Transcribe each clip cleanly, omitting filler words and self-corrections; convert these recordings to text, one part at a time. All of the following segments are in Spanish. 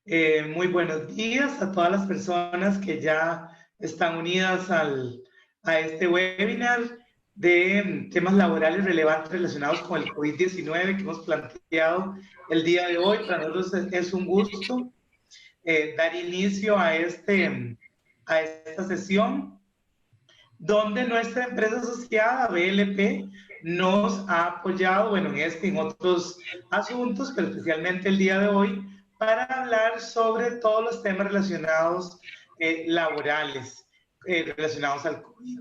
Muy buenos días a todas las personas que ya están unidas a este webinar de temas laborales relevantes relacionados con el COVID-19 que hemos planteado el día de hoy. Para nosotros es un gusto dar inicio a esta sesión donde nuestra empresa asociada, BLP, nos ha apoyado, bueno, en este y en otros asuntos, pero especialmente el día de hoy, para hablar sobre todos los temas relacionados laborales, relacionados al COVID.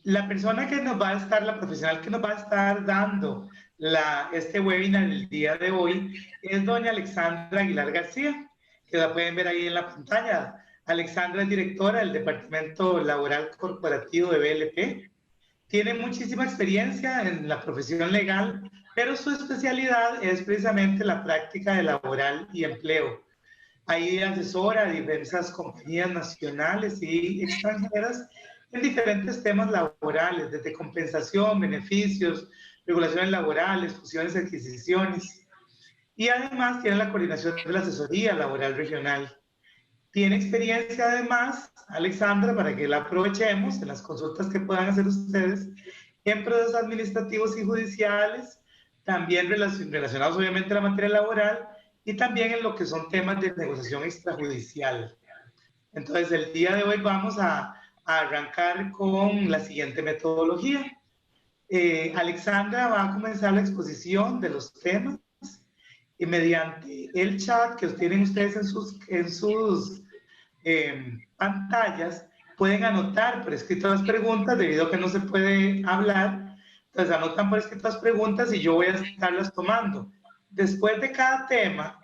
La persona que nos va a estar, la profesional que nos va a estar dando este webinar el día de hoy es doña Alexandra Aguilar García, que la pueden ver ahí en la pantalla. Alexandra es directora del Departamento Laboral Corporativo de BLP. Tiene muchísima experiencia en la profesión legal, pero su especialidad es precisamente la práctica de laboral y empleo. Ahí asesora a diversas compañías nacionales y extranjeras en diferentes temas laborales, desde compensación, beneficios, regulaciones laborales, fusiones y adquisiciones. Y además tiene la coordinación de la asesoría laboral regional. Tiene experiencia además, Alexandra, para que la aprovechemos en las consultas que puedan hacer ustedes, en procesos administrativos y judiciales, también relacionados obviamente a la materia laboral y también en lo que son temas de negociación extrajudicial. Entonces, el día de hoy vamos a arrancar con la siguiente metodología. Alexandra va a comenzar la exposición de los temas y mediante el chat que tienen ustedes en sus pantallas, pueden anotar por escrito las preguntas debido a que no se puede hablar. Entonces anotan por escrito las preguntas y yo voy a estarlas tomando. Después de cada tema,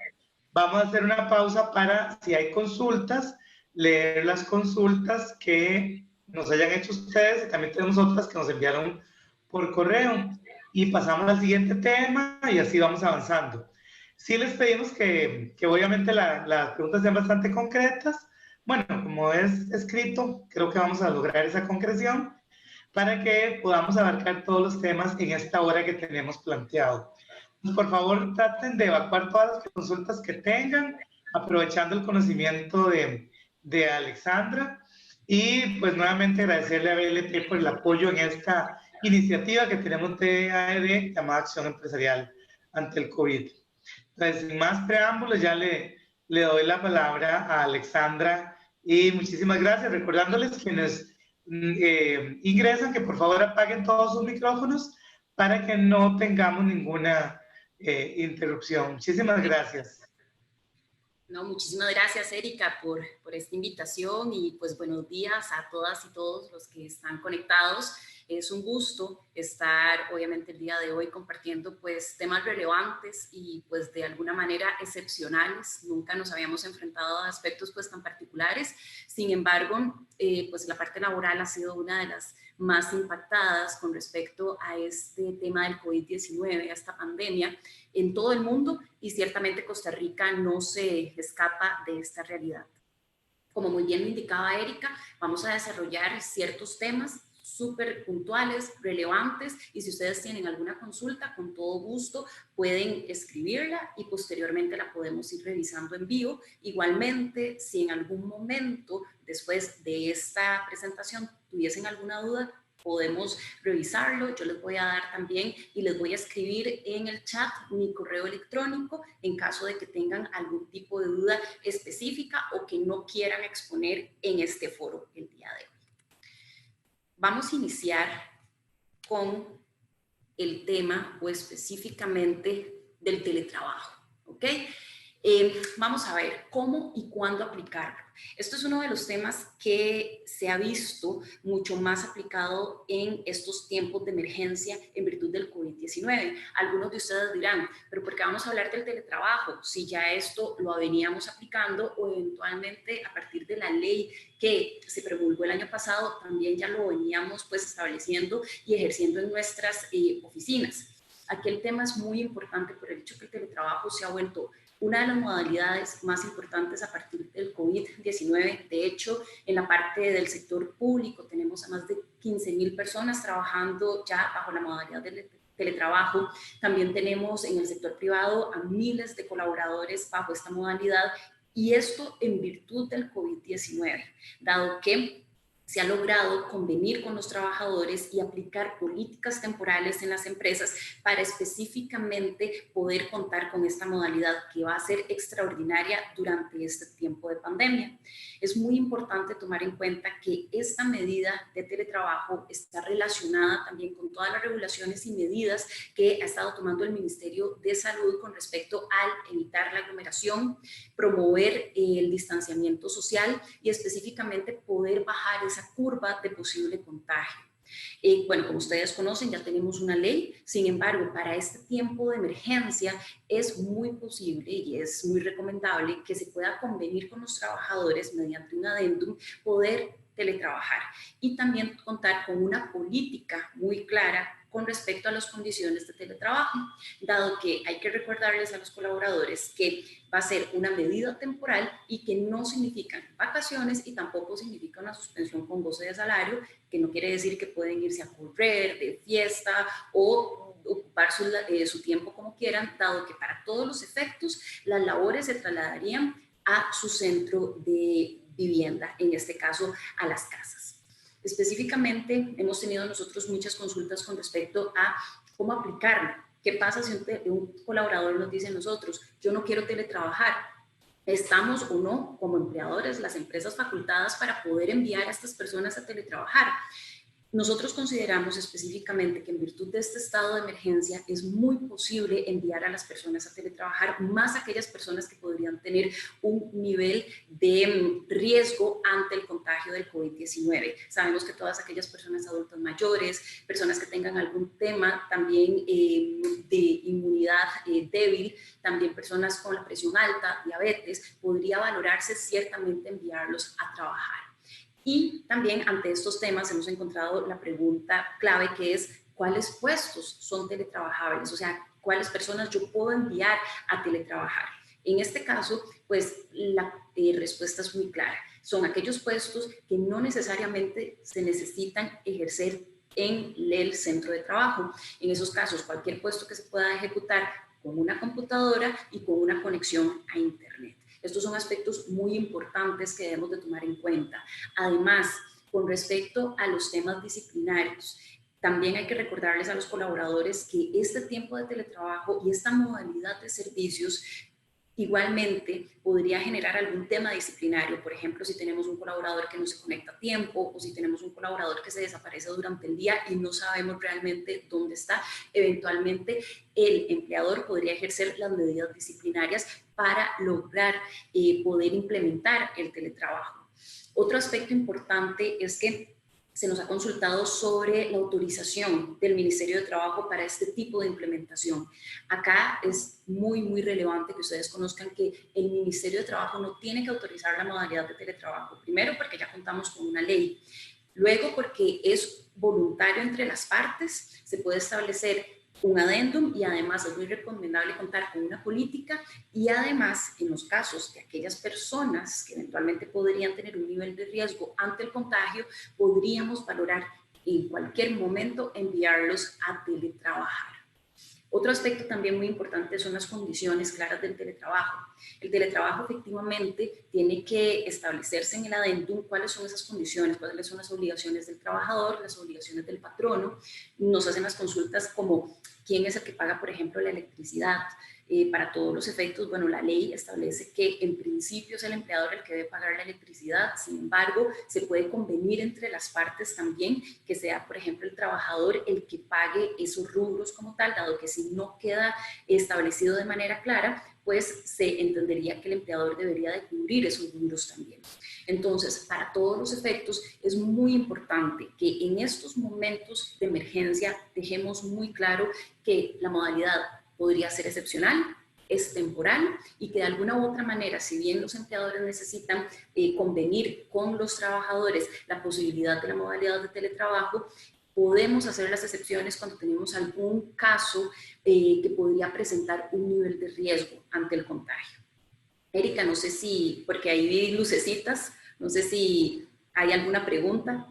vamos a hacer una pausa para, si hay consultas, leer las consultas que nos hayan hecho ustedes y también tenemos otras que nos enviaron por correo. Y pasamos al siguiente tema y así vamos avanzando. Sí les pedimos que obviamente las preguntas sean bastante concretas. Bueno, como es escrito, creo que vamos a lograr esa concreción para que podamos abarcar todos los temas en esta hora que tenemos planteado. Por favor, traten de evacuar todas las consultas que tengan, aprovechando el conocimiento de Alexandra. Y pues nuevamente agradecerle a BLT por el apoyo en esta iniciativa que tenemos de AED llamada Acción Empresarial ante el COVID. Entonces, sin más preámbulos, ya le doy la palabra a Alexandra y muchísimas gracias. Recordándoles quienes ingresan que por favor apaguen todos sus micrófonos para que no tengamos ninguna interrupción. Muchísimas gracias. No, muchísimas gracias, Erika, por esta invitación y pues buenos días a todas y todos los que están conectados. Es un gusto estar obviamente el día de hoy compartiendo pues temas relevantes y pues de alguna manera excepcionales. Nunca nos habíamos enfrentado a aspectos pues tan particulares. Sin embargo, pues la parte laboral ha sido una de las más impactadas con respecto a este tema del COVID-19, a esta pandemia en todo el mundo, y ciertamente Costa Rica no se escapa de esta realidad. Como muy bien lo indicaba Erika, vamos a desarrollar ciertos temas súper puntuales, relevantes, y si ustedes tienen alguna consulta, con todo gusto pueden escribirla y posteriormente la podemos ir revisando en vivo. Igualmente, si en algún momento después de esta presentación tuviesen alguna duda, podemos revisarlo. Yo les voy a dar también y les voy a escribir en el chat mi correo electrónico en caso de que tengan algún tipo de duda específica o que no quieran exponer en este foro el día de hoy. Vamos a iniciar con el tema o específicamente del teletrabajo, ¿ok? Vamos a ver cómo y cuándo aplicarlo. Esto es uno de los temas que se ha visto mucho más aplicado en estos tiempos de emergencia en virtud del COVID-19. Algunos de ustedes dirán, pero ¿por qué vamos a hablar del teletrabajo? Si ya esto lo veníamos aplicando o eventualmente a partir de la ley que se promulgó el año pasado, también ya lo veníamos pues estableciendo y ejerciendo en nuestras oficinas. Aquí el tema es muy importante por el hecho que el teletrabajo se ha vuelto una de las modalidades más importantes a partir del COVID-19. De hecho, en la parte del sector público tenemos a más de 15,000 personas trabajando ya bajo la modalidad del teletrabajo. También tenemos en el sector privado a miles de colaboradores bajo esta modalidad, y esto en virtud del COVID-19, dado que se ha logrado convenir con los trabajadores y aplicar políticas temporales en las empresas para específicamente poder contar con esta modalidad que va a ser extraordinaria durante este tiempo de pandemia. Es muy importante tomar en cuenta que esta medida de teletrabajo está relacionada también con todas las regulaciones y medidas que ha estado tomando el Ministerio de Salud con respecto al evitar la aglomeración, promover el distanciamiento social y específicamente poder bajar esa curva de posible contagio. Bueno, como ustedes conocen, ya tenemos una ley. Sin embargo, para este tiempo de emergencia es muy posible y es muy recomendable que se pueda convenir con los trabajadores mediante un adendum, poder teletrabajar y también contar con una política muy clara con respecto a las condiciones de teletrabajo, dado que hay que recordarles a los colaboradores que va a ser una medida temporal y que no significan vacaciones y tampoco significa una suspensión con goce de salario, que no quiere decir que pueden irse a correr, de fiesta o ocupar su tiempo como quieran, dado que para todos los efectos las labores se trasladarían a su centro de vivienda, en este caso a las casas. Específicamente hemos tenido nosotros muchas consultas con respecto a cómo aplicarlo. ¿Qué pasa si un colaborador nos dice a nosotros, yo no quiero teletrabajar? ¿Estamos o no como empleadores, las empresas facultadas para poder enviar a estas personas a teletrabajar? Nosotros consideramos específicamente que en virtud de este estado de emergencia es muy posible enviar a las personas a teletrabajar, más aquellas personas que podrían tener un nivel de riesgo ante el contagio del COVID-19. Sabemos que todas aquellas personas adultas mayores, personas que tengan algún tema también de inmunidad débil, también personas con la presión alta, diabetes, podría valorarse ciertamente enviarlos a trabajar. Y también ante estos temas hemos encontrado la pregunta clave, que es ¿cuáles puestos son teletrabajables? O sea, ¿cuáles personas yo puedo enviar a teletrabajar? En este caso, pues la respuesta es muy clara. Son aquellos puestos que no necesariamente se necesitan ejercer en el centro de trabajo. En esos casos, cualquier puesto que se pueda ejecutar con una computadora y con una conexión a Internet. Estos son aspectos muy importantes que debemos de tomar en cuenta. Además, con respecto a los temas disciplinarios, también hay que recordarles a los colaboradores que este tiempo de teletrabajo y esta modalidad de servicios igualmente podría generar algún tema disciplinario. Por ejemplo, si tenemos un colaborador que no se conecta a tiempo o si tenemos un colaborador que se desaparece durante el día y no sabemos realmente dónde está, eventualmente el empleador podría ejercer las medidas disciplinarias para lograr poder implementar el teletrabajo. Otro aspecto importante es que se nos ha consultado sobre la autorización del Ministerio de Trabajo para este tipo de implementación. Acá es muy relevante que ustedes conozcan que el Ministerio de Trabajo no tiene que autorizar la modalidad de teletrabajo. Primero, porque ya contamos con una ley. Luego, porque es voluntario entre las partes, se puede establecer un adendum y además es muy recomendable contar con una política y además en los casos de aquellas personas que eventualmente podrían tener un nivel de riesgo ante el contagio, podríamos valorar en cualquier momento enviarlos a teletrabajar. Otro aspecto también muy importante son las condiciones claras del teletrabajo. El teletrabajo efectivamente tiene que establecerse en el adendum cuáles son esas condiciones, cuáles son las obligaciones del trabajador, las obligaciones del patrono. Nos hacen las consultas como quién es el que paga, por ejemplo, la electricidad. Para todos los efectos, bueno, la ley establece que en principio es el empleador el que debe pagar la electricidad. Sin embargo, se puede convenir entre las partes también que sea, por ejemplo, el trabajador el que pague esos rubros como tal, dado que si no queda establecido de manera clara, pues se entendería que el empleador debería de cubrir esos rubros también. Entonces, para todos los efectos, es muy importante que en estos momentos de emergencia dejemos muy claro que la modalidad podría ser excepcional, es temporal y que de alguna u otra manera, si bien los empleadores necesitan convenir con los trabajadores la posibilidad de la modalidad de teletrabajo, podemos hacer las excepciones cuando tenemos algún caso que podría presentar un nivel de riesgo ante el contagio. Erika, no sé si, porque ahí vi lucecitas, no sé si hay alguna pregunta.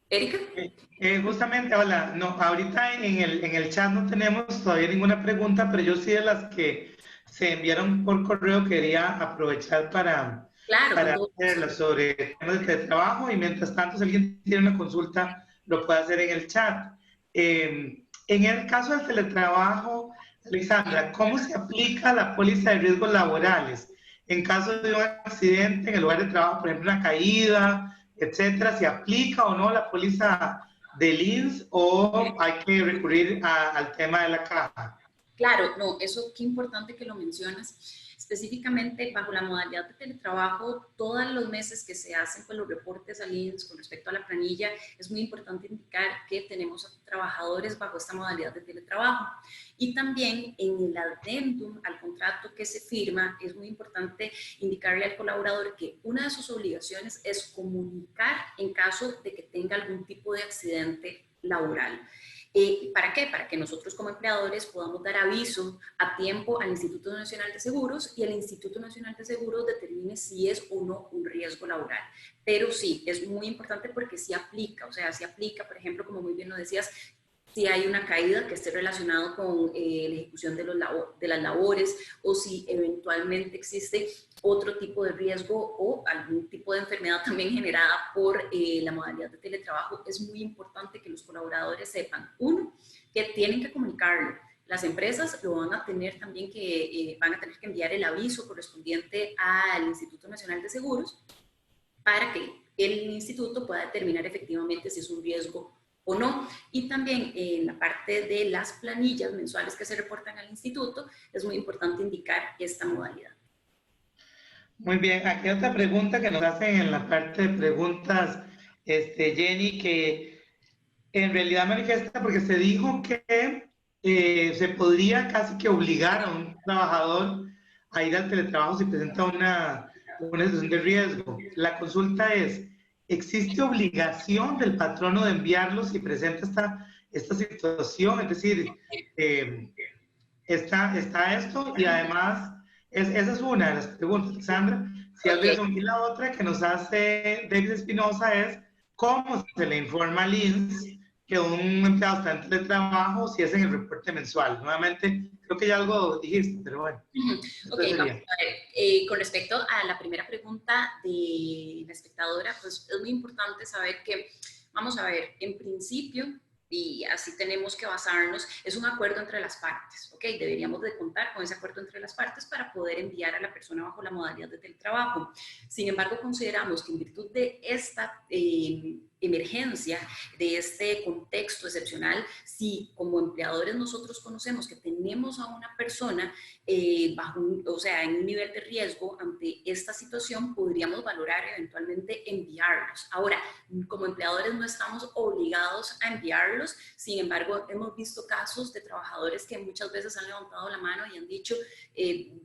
Erika. Justamente, hola, no, ahorita en el chat no tenemos todavía ninguna pregunta, pero yo sí de las que se enviaron por correo quería aprovechar Claro, con para todo gusto. hacerlas sobre temas de teletrabajo y mientras tanto si alguien tiene una consulta lo puede hacer en el chat. En el caso del teletrabajo, Alexandra, ¿cómo se aplica la póliza de riesgos laborales? En caso de un accidente en el lugar de trabajo, por ejemplo, una caída, etcétera, ¿se aplica o no la póliza del INSS o hay que recurrir al tema de la caja? Claro, no, eso qué importante que lo mencionas. Específicamente bajo la modalidad de teletrabajo, todos los meses que se hacen pues, los reportes al INSS con respecto a la planilla, es muy importante indicar que tenemos a trabajadores bajo esta modalidad de teletrabajo. Y también en el adendum al contrato que se firma, es muy importante indicarle al colaborador que una de sus obligaciones es comunicar en caso de que tenga algún tipo de accidente laboral. ¿Para qué? Para que nosotros como empleadores podamos dar aviso a tiempo al Instituto Nacional de Seguros y el Instituto Nacional de Seguros determine si es o no un riesgo laboral. Pero sí, es muy importante porque sí aplica, o sea, sí aplica, por ejemplo, como muy bien lo decías, si hay una caída que esté relacionado con la ejecución de las labores o si eventualmente existe otro tipo de riesgo o algún tipo de enfermedad también generada por la modalidad de teletrabajo, es muy importante que los colaboradores sepan, uno, que tienen que comunicarlo. Las empresas lo van a tener también van a tener que enviar el aviso correspondiente al Instituto Nacional de Seguros para que el instituto pueda determinar efectivamente si es un riesgo o no. Y también en la parte de las planillas mensuales que se reportan al instituto, es muy importante indicar esta modalidad. Muy bien, aquí hay otra pregunta que nos hacen en la parte de preguntas, Jenny, que en realidad manifiesta porque se dijo que se podría casi que obligar a un trabajador a ir al teletrabajo si presenta una situación de riesgo. La consulta es, ¿existe obligación del patrono de enviarlo si presenta esta situación? Es decir, eh, está esto y además, esa es una de las preguntas, Alexandra. Si Ok, y la otra que nos hace David Espinosa es, ¿cómo se le informa al INSS que un empleado está en teletrabajo si es en el reporte mensual? Nuevamente, creo que ya algo dijiste, pero bueno, ok, eso vamos sería. a ver. Con respecto a la primera pregunta de la espectadora, pues es muy importante saber que, vamos a ver, en principio, y así tenemos que basarnos, es un acuerdo entre las partes, ¿ok? Deberíamos de contar con ese acuerdo entre las partes para poder enviar a la persona bajo la modalidad de teletrabajo. Sin embargo, consideramos que en virtud de esta emergencia, de este contexto excepcional, si como empleadores nosotros conocemos que tenemos a una persona o sea, en un nivel de riesgo ante esta situación, podríamos valorar eventualmente enviarlos. Ahora, como empleadores no estamos obligados a enviarlos, sin embargo, hemos visto casos de trabajadores que muchas veces han levantado la mano y han dicho,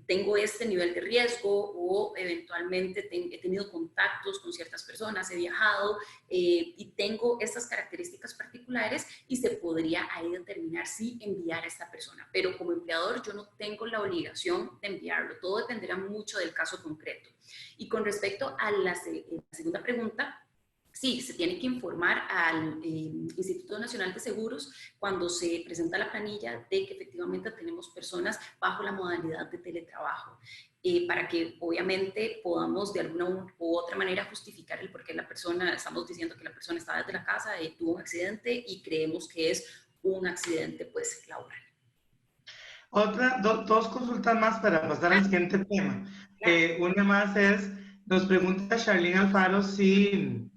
tengo este nivel de riesgo o eventualmente he tenido contactos con ciertas personas, he viajado y tengo estas características particulares y se podría ahí determinar si enviar a esta persona. Pero como empleador yo no tengo la obligación de enviarlo, todo dependerá mucho del caso concreto. Y con respecto a la segunda pregunta, sí, se tiene que informar al Instituto Nacional de Seguros cuando se presenta la planilla de que efectivamente tenemos personas bajo la modalidad de teletrabajo, para que obviamente podamos de alguna u otra manera justificar el por qué la persona, estamos diciendo que la persona está desde la casa, tuvo un accidente y creemos que es un accidente pues laboral. Dos consultas más para pasar al siguiente tema. Claro. Una más es, nos pregunta Charlene Alfaro si,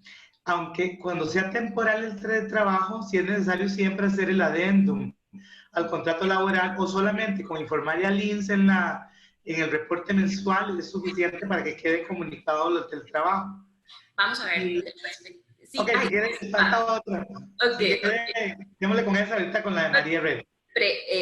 aunque cuando sea temporal el teletrabajo, si es necesario siempre hacer el adendum al contrato laboral o solamente con informarle al INSS en el reporte mensual es suficiente para que quede comunicado lo del trabajo. Vamos a ver. Y, Sí, ok, si quiere, falta otra. ok, Si quiere, ok. démosle con esa ahorita con la de María Herrera.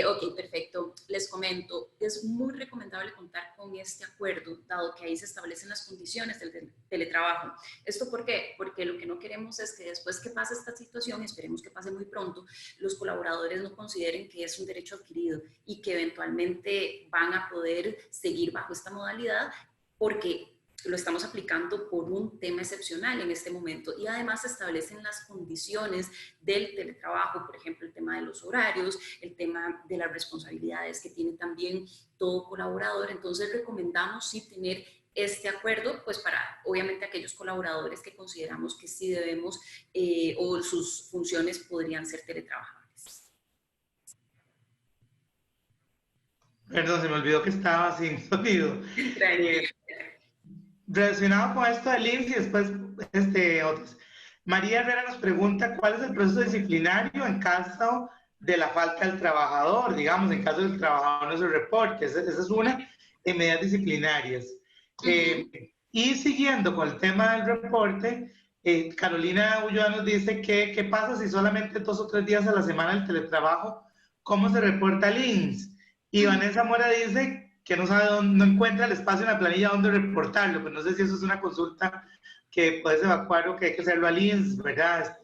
Ok, perfecto. Les comento, es muy recomendable contar con este acuerdo, dado que ahí se establecen las condiciones del teletrabajo. ¿Esto por qué? Porque lo que no queremos es que después que pase esta situación, esperemos que pase muy pronto, los colaboradores no consideren que es un derecho adquirido y que eventualmente van a poder seguir bajo esta modalidad porque lo estamos aplicando por un tema excepcional en este momento y además se establecen las condiciones del teletrabajo, por ejemplo, el tema de los horarios, el tema de las responsabilidades que tiene también todo colaborador. Entonces recomendamos sí tener este acuerdo, pues para obviamente aquellos colaboradores que consideramos que sí debemos o sus funciones podrían ser teletrabajables. Perdón, se me olvidó que estaba sin sonido. Relacionado con esto del IMSS y después otros. María Herrera nos pregunta cuál es el proceso disciplinario en caso de la falta del trabajador, digamos, en caso del trabajador no se reporte. Esa es una de medidas disciplinarias. Y siguiendo con el tema del reporte, Carolina Ulloa nos dice que qué pasa si solamente 2 o 3 días a la semana el teletrabajo, ¿cómo se reporta al IMSS? Y Vanessa Mora dice que no sabe dónde, no encuentra el espacio en la planilla donde reportarlo, pues no sé si eso es una consulta que puedes evacuar o que hay que hacerlo al IMSS, ¿verdad?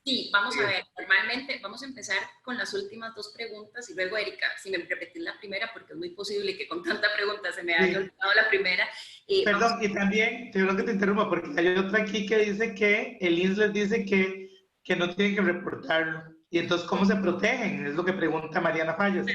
Sí, vamos a ver, normalmente vamos a empezar con las últimas 2 preguntas y luego, Erika, si me repetís la primera, porque es muy posible que con tanta pregunta se me haya olvidado la primera. Perdón, y también, tengo que te interrumpa, porque hay otra aquí que dice que el IMSS les dice que no tienen que reportarlo. Y entonces, ¿cómo se protegen? Es lo que pregunta Mariana Fallas.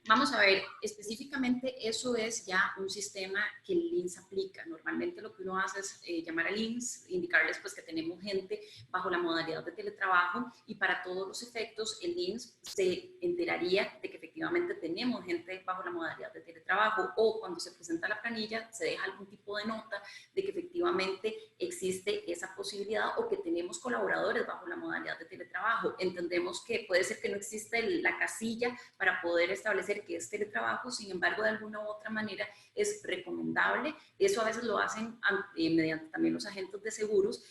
Vamos a ver, específicamente eso es ya un sistema que el INSS aplica. Normalmente lo que uno hace es llamar al INSS, indicarles pues que tenemos gente bajo la modalidad de teletrabajo y para todos los efectos el INSS se enteraría de que efectivamente tenemos gente bajo la modalidad de teletrabajo o cuando se presenta la planilla se deja algún tipo de nota de que efectivamente existe esa posibilidad o que tenemos colaboradores bajo la modalidad de teletrabajo. Entendemos que puede ser que no existe la casilla para poder establecer que es teletrabajo, sin embargo, de alguna u otra manera es recomendable, eso a veces lo hacen mediante también los agentes de seguros,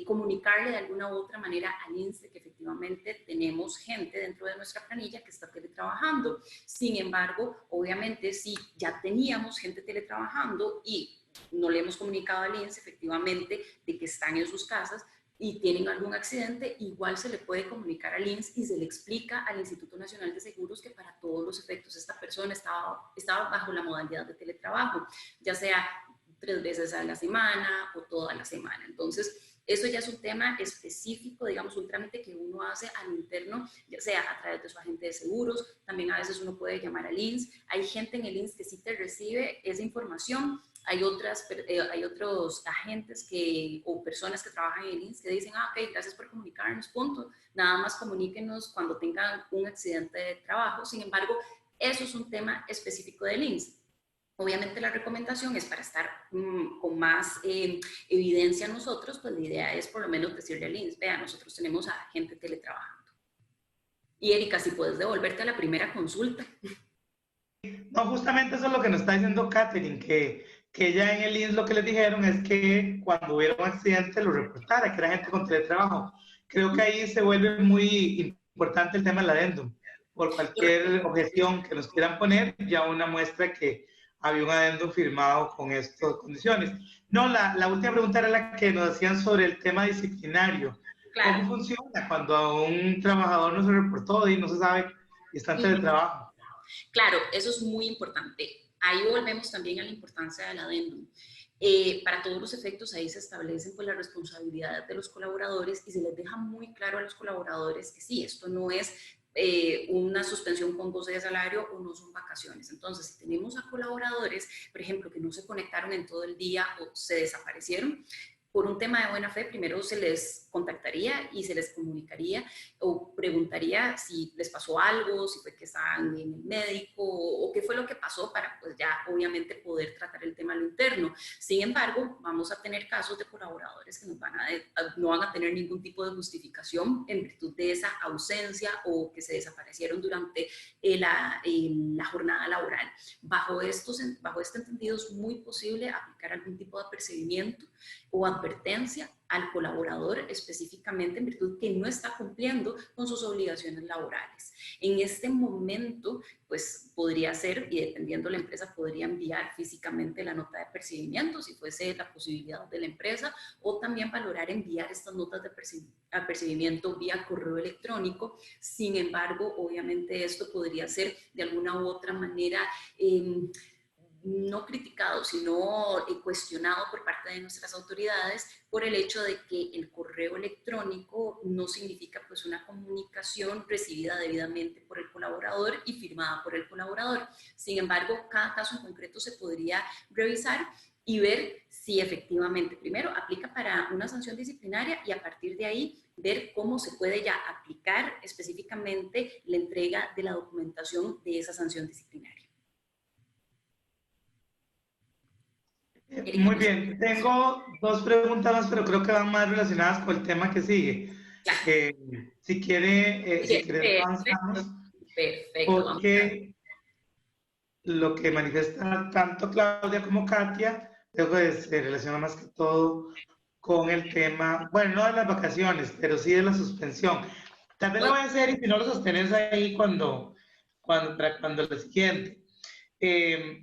comunicarle de alguna u otra manera al INSS que efectivamente tenemos gente dentro de nuestra planilla que está teletrabajando. Sin embargo, obviamente, si ya teníamos gente teletrabajando y no le hemos comunicado al INSS efectivamente de que están en sus casas, y tienen algún accidente, igual se le puede comunicar al INSS y se le explica al Instituto Nacional de Seguros que para todos los efectos esta persona estaba bajo la modalidad de teletrabajo, ya sea 3 veces a la semana o toda la semana. Entonces, eso ya es un tema específico, digamos, un trámite que uno hace al interno, ya sea a través de su agente de seguros, también a veces uno puede llamar al INSS. Hay gente en el INSS que sí te recibe esa información. Hay otros agentes o personas que trabajan en el INSS que dicen, ok, gracias por comunicarnos, punto. Nada más comuníquenos cuando tengan un accidente de trabajo. Sin embargo, eso es un tema específico del INSS. Obviamente la recomendación es para estar con más evidencia nosotros, pues la idea es por lo menos decirle al INSS, vea, nosotros tenemos a gente teletrabajando. Y Erika, si puedes devolverte a la primera consulta. No, justamente eso es lo que nos está diciendo Catherine, que ya en el INSS lo que les dijeron es que cuando hubiera un accidente lo reportara, que era gente con teletrabajo. Creo que ahí se vuelve muy importante el tema del adendum. Por cualquier objeción que nos quieran poner, ya una muestra que había un adendum firmado con estas condiciones. No, la última pregunta era la que nos hacían sobre el tema disciplinario. Claro. ¿Cómo funciona cuando a un trabajador no se reportó y no se sabe y está en teletrabajo? Claro, eso es muy importante. Ahí volvemos también a la importancia del adendum. Para todos los efectos, ahí se establecen pues, las responsabilidades de los colaboradores y se les deja muy claro a los colaboradores que sí, esto no es una suspensión con goce de salario o no son vacaciones. Entonces, si tenemos a colaboradores, por ejemplo, que no se conectaron en todo el día o se desaparecieron, por un tema de buena fe, primero se les contactaría y se les comunicaría o preguntaría si les pasó algo, si fue que estaban en el médico o qué fue lo que pasó para pues ya obviamente poder tratar el tema a lo interno. Sin embargo, vamos a tener casos de colaboradores que no van a tener ningún tipo de justificación en virtud de esa ausencia o que se desaparecieron durante la jornada laboral. Bajo este entendido es muy posible aplicar algún tipo de apercibimiento o advertencia al colaborador específicamente en virtud que no está cumpliendo con sus obligaciones laborales. En este momento, pues podría ser, y dependiendo de la empresa, podría enviar físicamente la nota de apercibimiento, si fuese la posibilidad de la empresa, o también valorar enviar estas notas de apercibimiento vía correo electrónico. Sin embargo, obviamente esto podría ser de alguna u otra manera no criticado, sino cuestionado por parte de nuestras autoridades por el hecho de que el correo electrónico no significa pues una comunicación recibida debidamente por el colaborador y firmada por el colaborador. Sin embargo, cada caso en concreto se podría revisar y ver si efectivamente, primero, aplica para una sanción disciplinaria y a partir de ahí ver cómo se puede ya aplicar específicamente la entrega de la documentación de esa sanción disciplinaria. Muy bien, tengo dos preguntas más, pero creo que van más relacionadas con el tema que sigue. Si quiere avanzamos. Perfecto. Porque lo que manifiesta tanto Claudia como Katia, creo que se relaciona más que todo con el tema, bueno, no de las vacaciones, pero sí de la suspensión. También lo voy a hacer y si no lo sostenes ahí cuando la siguiente.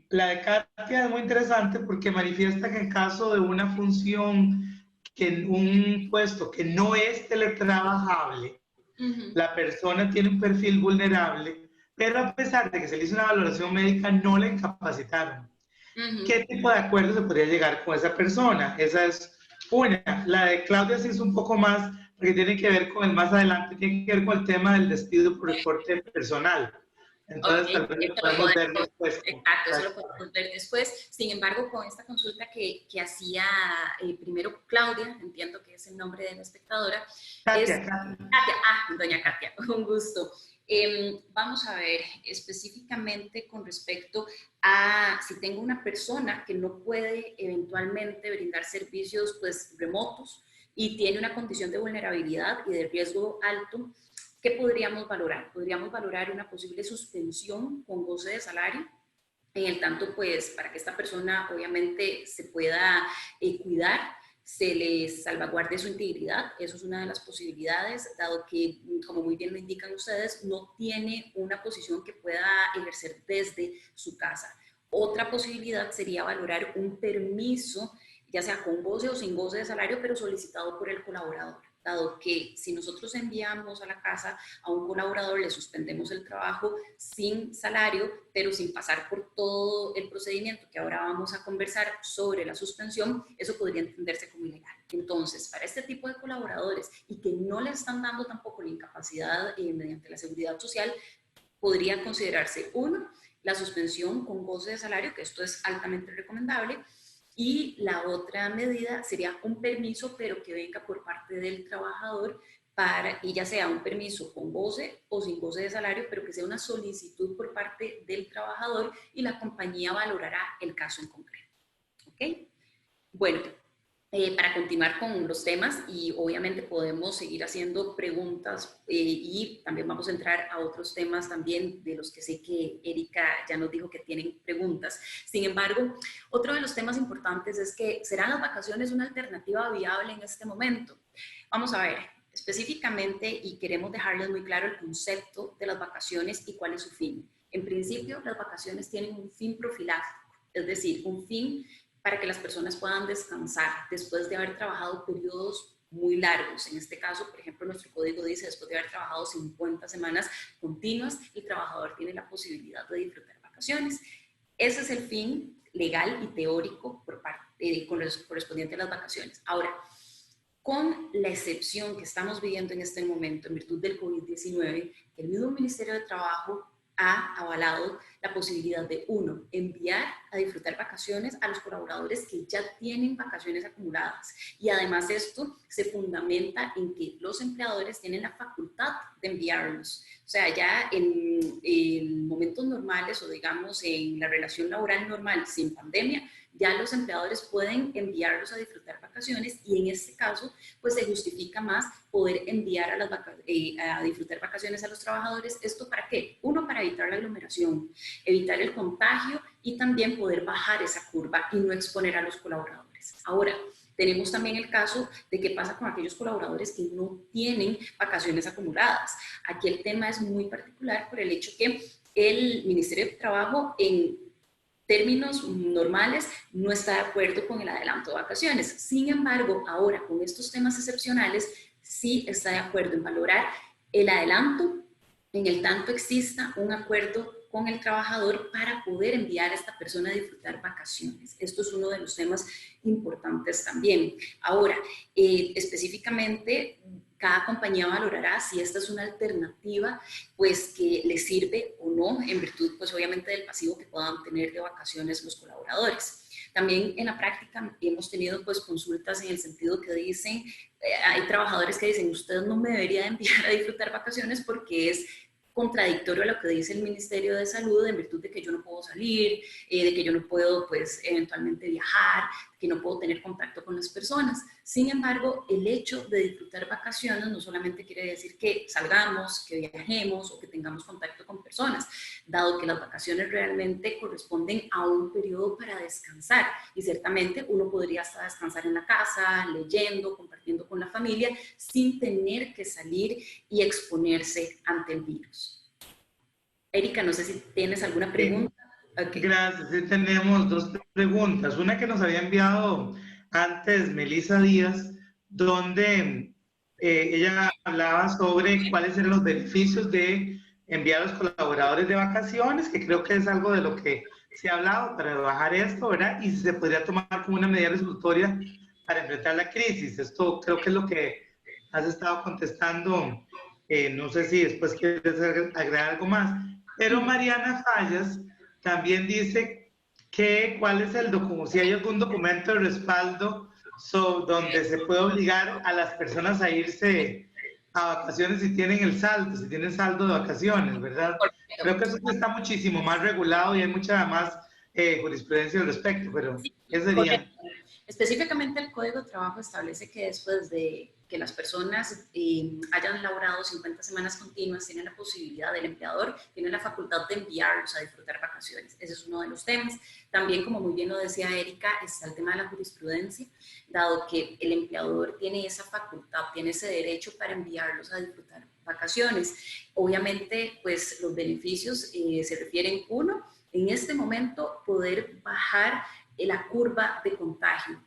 La de Katia es muy interesante porque manifiesta que en caso de una función, que en un puesto que no es teletrabajable, la persona tiene un perfil vulnerable, pero a pesar de que se le hizo una valoración médica, no la incapacitaron. ¿Qué tipo de acuerdo se podría llegar con esa persona? Esa es una. La de Claudia sí es un poco más, porque tiene que ver con el más adelante, tiene que ver con el tema del despido por recorte personal. Entonces, tal vez lo podemos ver después. Exacto, eso lo podemos ver después. Sin embargo, con esta consulta que hacía primero Claudia, entiendo que es el nombre de la espectadora. Katia. Doña Katia, un gusto. Vamos a ver específicamente con respecto a si tengo una persona que no puede eventualmente brindar servicios pues remotos y tiene una condición de vulnerabilidad y de riesgo alto. ¿Qué podríamos valorar? Podríamos valorar una posible suspensión con goce de salario, en el tanto, pues, para que esta persona obviamente se pueda cuidar, se le salvaguarde su integridad. Eso es una de las posibilidades, dado que, como muy bien lo indican ustedes, no tiene una posición que pueda ejercer desde su casa. Otra posibilidad sería valorar un permiso, ya sea con goce o sin goce de salario, pero solicitado por el colaborador. Dado que si nosotros enviamos a la casa a un colaborador, le suspendemos el trabajo sin salario, pero sin pasar por todo el procedimiento que ahora vamos a conversar sobre la suspensión, eso podría entenderse como ilegal. Entonces, para este tipo de colaboradores y que no le están dando tampoco la incapacidad mediante la seguridad social, podría considerarse, uno, la suspensión con goce de salario, que esto es altamente recomendable, y la otra medida sería un permiso, pero que venga por parte del trabajador, y ya sea un permiso con goce o sin goce de salario, pero que sea una solicitud por parte del trabajador y la compañía valorará el caso en concreto. ¿Ok? Bueno, para continuar con los temas y obviamente podemos seguir haciendo preguntas y también vamos a entrar a otros temas también de los que sé que Erika ya nos dijo que tienen preguntas. Sin embargo, otro de los temas importantes es que ¿serán las vacaciones una alternativa viable en este momento? Vamos a ver específicamente y queremos dejarles muy claro el concepto de las vacaciones y cuál es su fin. En principio, las vacaciones tienen un fin profiláctico, es decir, un fin para que las personas puedan descansar después de haber trabajado periodos muy largos. En este caso, por ejemplo, nuestro código dice después de haber trabajado 50 semanas continuas, el trabajador tiene la posibilidad de disfrutar vacaciones. Ese es el fin legal y teórico correspondiente a las vacaciones. Ahora, con la excepción que estamos viviendo en este momento en virtud del COVID-19, el mismo Ministerio de Trabajo ha avalado la posibilidad de, uno, enviar a disfrutar vacaciones a los colaboradores que ya tienen vacaciones acumuladas. Y además esto se fundamenta en que los empleadores tienen la facultad de enviarlos. O sea, ya en momentos normales o digamos en la relación laboral normal sin pandemia, ya los empleadores pueden enviarlos a disfrutar vacaciones y en este caso pues se justifica más poder enviar a disfrutar vacaciones a los trabajadores. ¿Esto para qué? Uno, para evitar la aglomeración, evitar el contagio y también poder bajar esa curva y no exponer a los colaboradores. Ahora, tenemos también el caso de qué pasa con aquellos colaboradores que no tienen vacaciones acumuladas. Aquí el tema es muy particular por el hecho que el Ministerio de Trabajo en términos normales no está de acuerdo con el adelanto de vacaciones. Sin embargo, ahora con estos temas excepcionales sí está de acuerdo en valorar el adelanto en el tanto exista un acuerdo con el trabajador para poder enviar a esta persona a disfrutar vacaciones. Esto es uno de los temas importantes también. Ahora, específicamente, cada compañía valorará si esta es una alternativa, pues que le sirve o no, en virtud, pues obviamente del pasivo que puedan tener de vacaciones los colaboradores. También en la práctica hemos tenido pues consultas en el sentido que dicen, hay trabajadores que dicen, usted no me debería enviar a disfrutar vacaciones porque es contradictorio a lo que dice el Ministerio de Salud en virtud de que yo no puedo salir, de que yo no puedo pues eventualmente viajar, que no puedo tener contacto con las personas. Sin embargo, el hecho de disfrutar vacaciones no solamente quiere decir que salgamos, que viajemos o que tengamos contacto con personas, dado que las vacaciones realmente corresponden a un periodo para descansar y ciertamente uno podría hasta descansar en la casa, leyendo, compartiendo con la familia, sin tener que salir y exponerse ante el virus. Erika, no sé si tienes alguna pregunta. Okay. Gracias, sí tenemos dos preguntas. Una que nos había enviado antes Melissa Díaz, donde ella hablaba sobre cuáles eran los beneficios de enviar a los colaboradores de vacaciones, que creo que es algo de lo que se ha hablado para bajar esto, ¿verdad? Y si se podría tomar como una medida resolutoria para enfrentar la crisis. Esto creo que es lo que has estado contestando. No sé si después quieres agregar algo más. Pero Mariana Fallas también dice que cuál es el documento, si hay algún documento de respaldo donde se puede obligar a las personas a irse a vacaciones si tienen el saldo, si tienen saldo de vacaciones, ¿verdad? Creo que eso está muchísimo más regulado y hay mucha más jurisprudencia al respecto, pero ¿qué sería? Específicamente el Código de Trabajo establece que después de que las personas hayan laborado 50 semanas continuas, tienen la posibilidad, del empleador tiene la facultad de enviarlos a disfrutar vacaciones. Ese es uno de los temas. También, como muy bien lo decía Erika, está el tema de la jurisprudencia, dado que el empleador tiene esa facultad, tiene ese derecho para enviarlos a disfrutar vacaciones. Obviamente, pues los beneficios se refieren, uno, en este momento poder bajar la curva de contagio.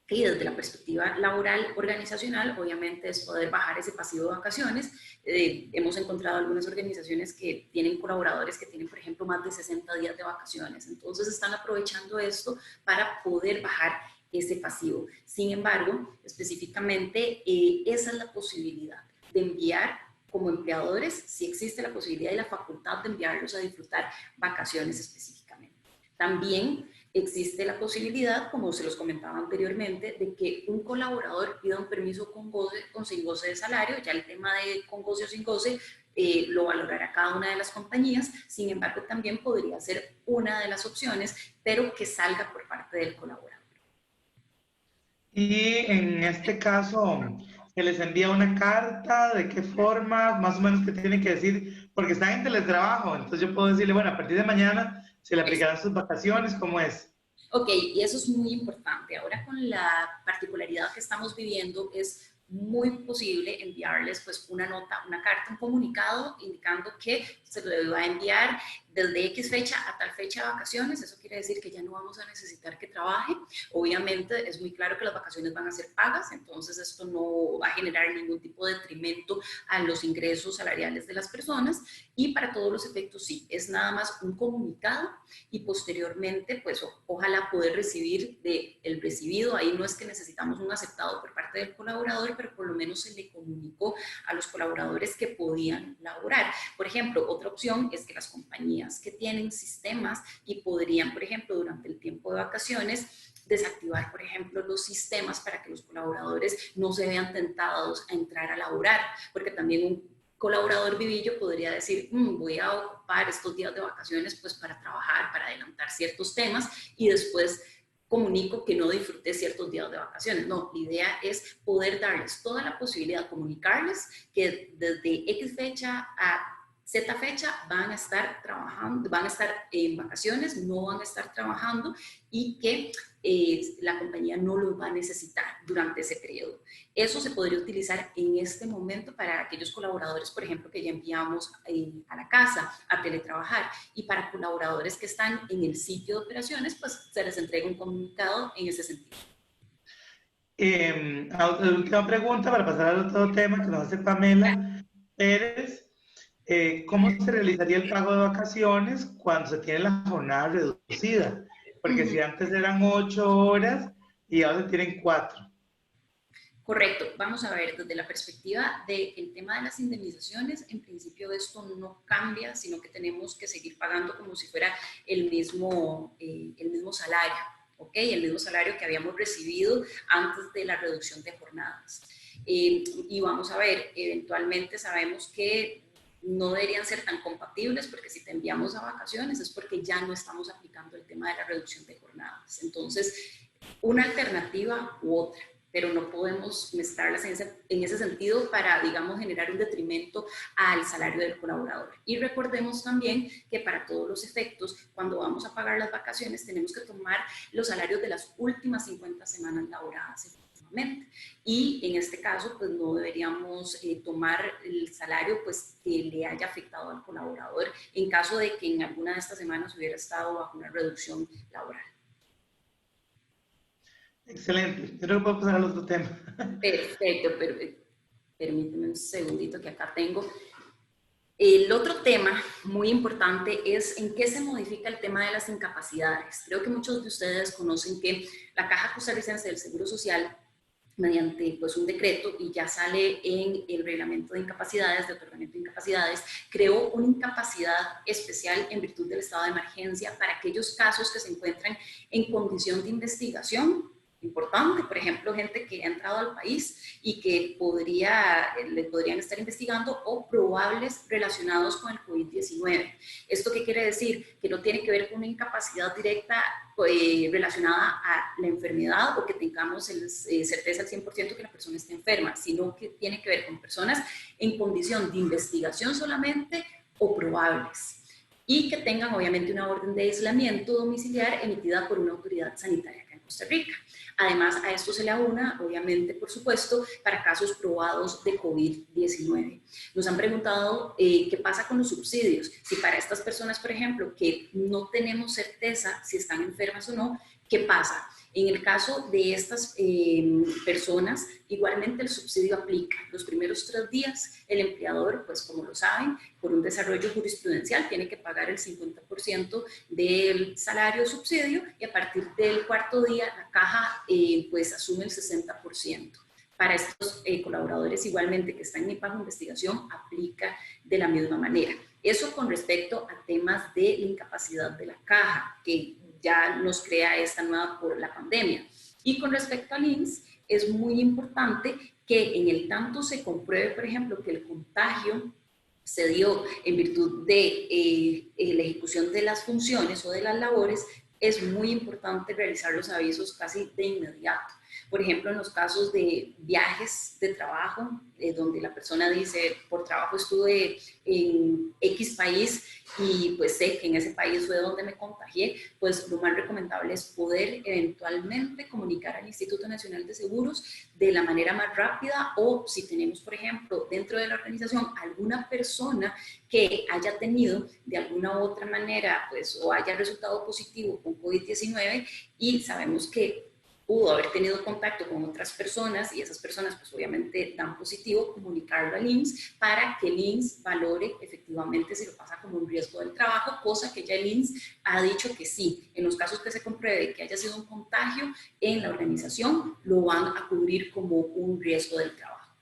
Y desde la perspectiva laboral organizacional, obviamente es poder bajar ese pasivo de vacaciones. Hemos encontrado algunas organizaciones que tienen colaboradores que tienen, por ejemplo, más de 60 días de vacaciones. Entonces están aprovechando esto para poder bajar ese pasivo. Sin embargo, específicamente, esa es la posibilidad de enviar como empleadores, si existe la posibilidad y la facultad de enviarlos a disfrutar vacaciones específicamente. También existe la posibilidad, como se los comentaba anteriormente, de que un colaborador pida un permiso con goce o sin goce de salario. Ya el tema de con goce o sin goce lo valorará cada una de las compañías. Sin embargo, también podría ser una de las opciones, pero que salga por parte del colaborador. Y en este caso, ¿se les envía una carta? ¿De qué forma? Más o menos, ¿qué tienen que decir? Porque están en teletrabajo, entonces yo puedo decirle, bueno, a partir de mañana se le aplicarán sus vacaciones, ¿cómo es? Ok, y eso es muy importante. Ahora, con la particularidad que estamos viviendo, es muy posible enviarles pues una nota, una carta, un comunicado indicando que se le va a enviar desde X fecha a tal fecha de vacaciones. Eso quiere decir que ya no vamos a necesitar que trabaje. Obviamente es muy claro que las vacaciones van a ser pagas, entonces esto no va a generar ningún tipo de detrimento a los ingresos salariales de las personas, y para todos los efectos sí, es nada más un comunicado y posteriormente pues ojalá poder recibir el recibido. Ahí no es que necesitamos un aceptado por parte del colaborador, pero por lo menos se le comunicó a los colaboradores que podían laborar. Por ejemplo, otra opción es que las compañías que tienen sistemas y podrían, por ejemplo, durante el tiempo de vacaciones, desactivar, por ejemplo, los sistemas para que los colaboradores no se vean tentados a entrar a laborar, porque también un colaborador vivillo podría decir, voy a ocupar estos días de vacaciones pues para trabajar, para adelantar ciertos temas y después comunico que no disfruté ciertos días de vacaciones. No, la idea es poder darles toda la posibilidad, comunicarles que desde X fecha a Z fecha van a estar trabajando, van a estar en vacaciones, no van a estar trabajando, y que la compañía no los va a necesitar durante ese periodo. Eso se podría utilizar en este momento para aquellos colaboradores, por ejemplo, que ya enviamos a la casa a teletrabajar, y para colaboradores que están en el sitio de operaciones, pues se les entrega un comunicado en ese sentido. Última pregunta para pasar al otro tema que nos hace Pamela Pérez. ¿cómo se realizaría el pago de vacaciones cuando se tiene la jornada reducida? Porque si antes eran 8 horas y ahora se tienen 4. Correcto. Vamos a ver, desde la perspectiva del tema de las indemnizaciones, en principio esto no cambia, sino que tenemos que seguir pagando como si fuera el mismo salario, ¿ok? El mismo salario que habíamos recibido antes de la reducción de jornadas. Y vamos a ver, eventualmente sabemos que no deberían ser tan compatibles, porque si te enviamos a vacaciones es porque ya no estamos aplicando el tema de la reducción de jornadas. Entonces, una alternativa u otra, pero no podemos mezclarlas en ese sentido para, digamos, generar un detrimento al salario del colaborador. Y recordemos también que para todos los efectos, cuando vamos a pagar las vacaciones, tenemos que tomar los salarios de las últimas 50 semanas laboradas. Y en este caso, pues no deberíamos tomar el salario pues, que le haya afectado al colaborador en caso de que en alguna de estas semanas hubiera estado bajo una reducción laboral. Excelente. Yo creo que puedo pasar al otro tema. Perfecto, pero permíteme un segundito que acá tengo. El otro tema muy importante es en qué se modifica el tema de las incapacidades. Creo que muchos de ustedes conocen que la Caja Costarricense del Seguro Social, mediante pues, un decreto, y ya sale en el reglamento de incapacidades, de otorgamiento de incapacidades, creó una incapacidad especial en virtud del estado de emergencia para aquellos casos que se encuentran en condición de investigación importante, por ejemplo, gente que ha entrado al país y que le podrían estar investigando, o probables relacionados con el COVID-19. ¿Esto qué quiere decir? Que no tiene que ver con una incapacidad directa relacionada a la enfermedad, o que tengamos certeza al 100% que la persona está enferma, sino que tiene que ver con personas en condición de investigación solamente o probables, y que tengan obviamente una orden de aislamiento domiciliar emitida por una autoridad sanitaria acá en Costa Rica. Además, a esto se le aúna, obviamente, por supuesto, para casos probados de COVID-19. Nos han preguntado qué pasa con los subsidios. Si para estas personas, por ejemplo, que no tenemos certeza si están enfermas o no, ¿qué pasa? En el caso de estas personas, igualmente el subsidio aplica. Los primeros 3 días, el empleador, pues como lo saben, por un desarrollo jurisprudencial, tiene que pagar el 50% del salario subsidio, y a partir del 4.º día, la caja pues asume el 60%. Para estos colaboradores igualmente que están en bajo investigación, aplica de la misma manera. Eso con respecto a temas de la incapacidad de la caja, que ya nos crea esta nueva por la pandemia. Y con respecto al INSS, es muy importante que en el tanto se compruebe, por ejemplo, que el contagio se dio en virtud de la ejecución de las funciones o de las labores, es muy importante realizar los avisos casi de inmediato. Por ejemplo, en los casos de viajes de trabajo, donde la persona dice, por trabajo estuve en X país y pues sé que en ese país fue donde me contagié, pues lo más recomendable es poder eventualmente comunicar al Instituto Nacional de Seguros de la manera más rápida, o si tenemos, por ejemplo, dentro de la organización alguna persona que haya tenido de alguna u otra manera, pues, o haya resultado positivo con COVID-19 y sabemos que pudo haber tenido contacto con otras personas y esas personas pues obviamente dan positivo, comunicarlo al IMSS para que el IMSS valore efectivamente si lo pasa como un riesgo del trabajo, cosa que ya el IMSS ha dicho que sí. En los casos que se compruebe que haya sido un contagio en la organización, lo van a cubrir como un riesgo del trabajo.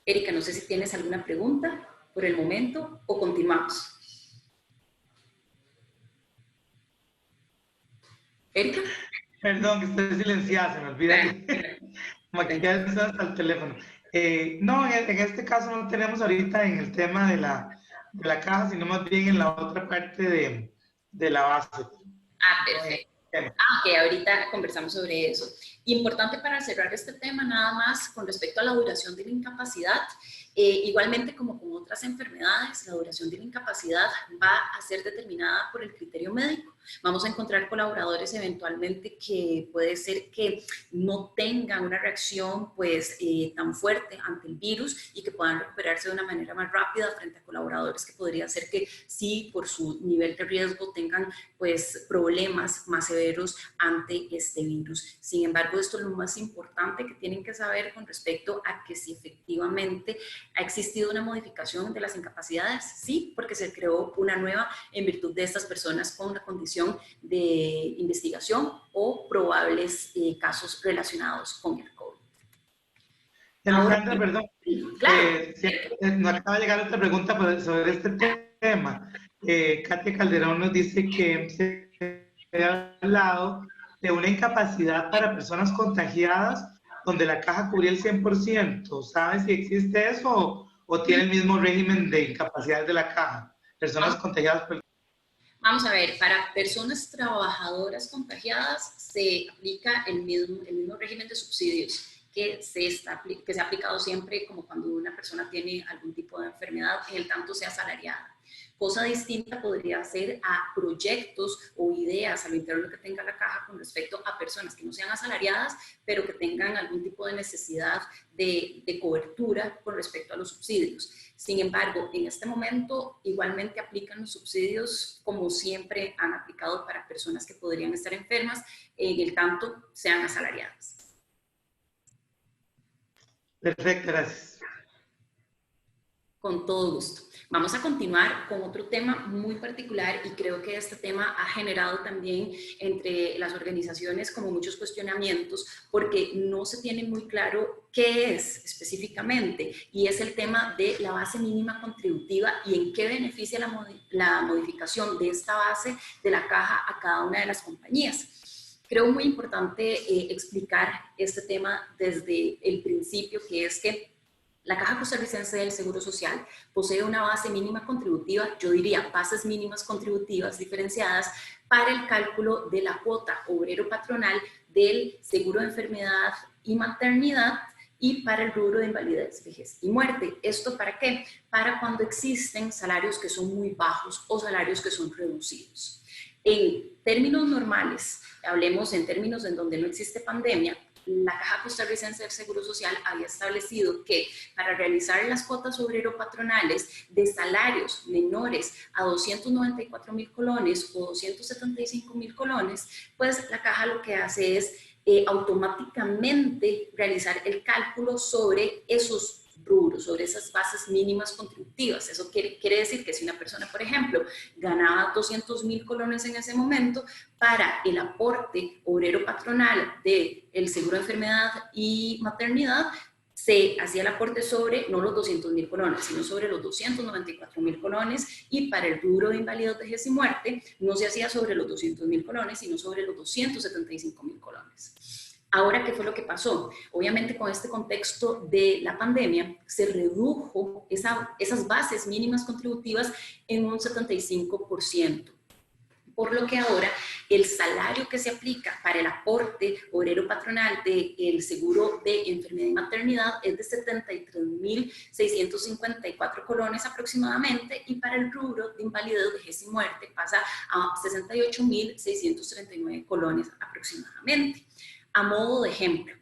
Erika, no sé si tienes alguna pregunta por el momento o continuamos. Erika. Perdón, que estoy silenciada, se me olvida que maquillar hasta el teléfono. No, en este caso no tenemos ahorita en el tema de la caja, sino más bien en la otra parte de la base. Ah, perfecto. Que ahorita conversamos sobre eso. Importante para cerrar este tema, nada más con respecto a la duración de la incapacidad. Igualmente, como con otras enfermedades, la duración de la incapacidad va a ser determinada por el criterio médico. Vamos a encontrar colaboradores eventualmente que puede ser que no tengan una reacción pues tan fuerte ante el virus y que puedan recuperarse de una manera más rápida frente a colaboradores que podría ser que sí, por su nivel de riesgo, tengan pues problemas más severos ante este virus. Sin embargo, esto es lo más importante que tienen que saber con respecto a que si efectivamente ¿Ha existido una modificación de las incapacidades? Sí, porque se creó una nueva en virtud de estas personas con la condición de investigación o probables casos relacionados con el COVID. Alexandra, Ahora, perdón, claro. nos acaba de llegar otra pregunta sobre este tema. Katia Calderón nos dice que se ha hablado de una incapacidad para personas contagiadas donde la caja cubría el 100%. ¿Sabes si existe eso o tiene el mismo régimen de incapacidad de la caja? Personas contagiadas por... Vamos a ver, para personas trabajadoras contagiadas se aplica el mismo régimen de subsidios que se ha aplicado siempre como cuando una persona tiene algún tipo de enfermedad, en el tanto sea asalariada. Cosa distinta podría ser a proyectos o ideas a lo interior de lo que tenga la caja con respecto a personas que no sean asalariadas, pero que tengan algún tipo de necesidad de cobertura con respecto a los subsidios. Sin embargo, en este momento igualmente aplican los subsidios como siempre han aplicado para personas que podrían estar enfermas, en el tanto sean asalariadas. Perfecto, gracias. Con todo gusto. Vamos a continuar con otro tema muy particular y creo que este tema ha generado también entre las organizaciones como muchos cuestionamientos porque no se tiene muy claro qué es específicamente y es el tema de la base mínima contributiva y en qué beneficia la modificación de esta base de la caja a cada una de las compañías. Creo muy importante explicar este tema desde el principio, que es que la Caja Costarricense del Seguro Social posee una base mínima contributiva, yo diría bases mínimas contributivas diferenciadas para el cálculo de la cuota obrero patronal del seguro de enfermedad y maternidad y para el rubro de invalidez, vejez y muerte. ¿Esto para qué? Para cuando existen salarios que son muy bajos o salarios que son reducidos. En términos normales, hablemos en términos en donde no existe pandemia, la Caja Costarricense del Seguro Social había establecido que para realizar las cuotas obrero-patronales de salarios menores a 294.000 colones o 275.000 colones, pues la Caja lo que hace es automáticamente realizar el cálculo sobre esos rubros, sobre esas bases mínimas contributivas. Eso quiere decir que si una persona, por ejemplo, ganaba 200.000 colones en ese momento, para el aporte obrero patronal del seguro de enfermedad y maternidad, se hacía el aporte sobre no los 200.000 colones, sino sobre los 294.000 colones, y para el rubro de invalidez, vejez y muerte no se hacía sobre los 200.000 colones, sino sobre los 275.000 colones. Ahora, ¿qué fue lo que pasó? Obviamente, con este contexto de la pandemia, se redujo esas bases mínimas contributivas en un 75%. Por lo que ahora el salario que se aplica para el aporte obrero patronal del seguro de enfermedad y maternidad es de 73.654 colones aproximadamente, y para el rubro de invalidez, vejez y muerte pasa a 68.639 colones aproximadamente. A modo de ejemplo,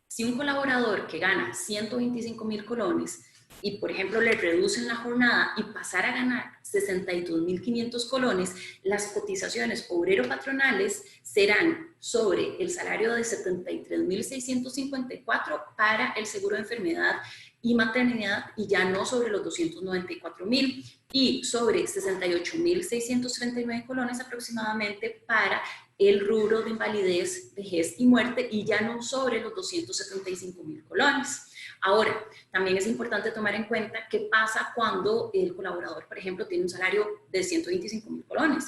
si un colaborador que gana 125.000 colones y, por ejemplo, le reducen la jornada y pasara a ganar 62.500 colones, las cotizaciones obrero-patronales serán sobre el salario de 73.654 para el seguro de enfermedad y maternidad, y ya no sobre los 294.000, y sobre 68.639 colones aproximadamente para el rubro de invalidez, vejez y muerte, y ya no sobre los 275.000 colones. Ahora, también es importante tomar en cuenta qué pasa cuando el colaborador, por ejemplo, tiene un salario de 125.000 colones.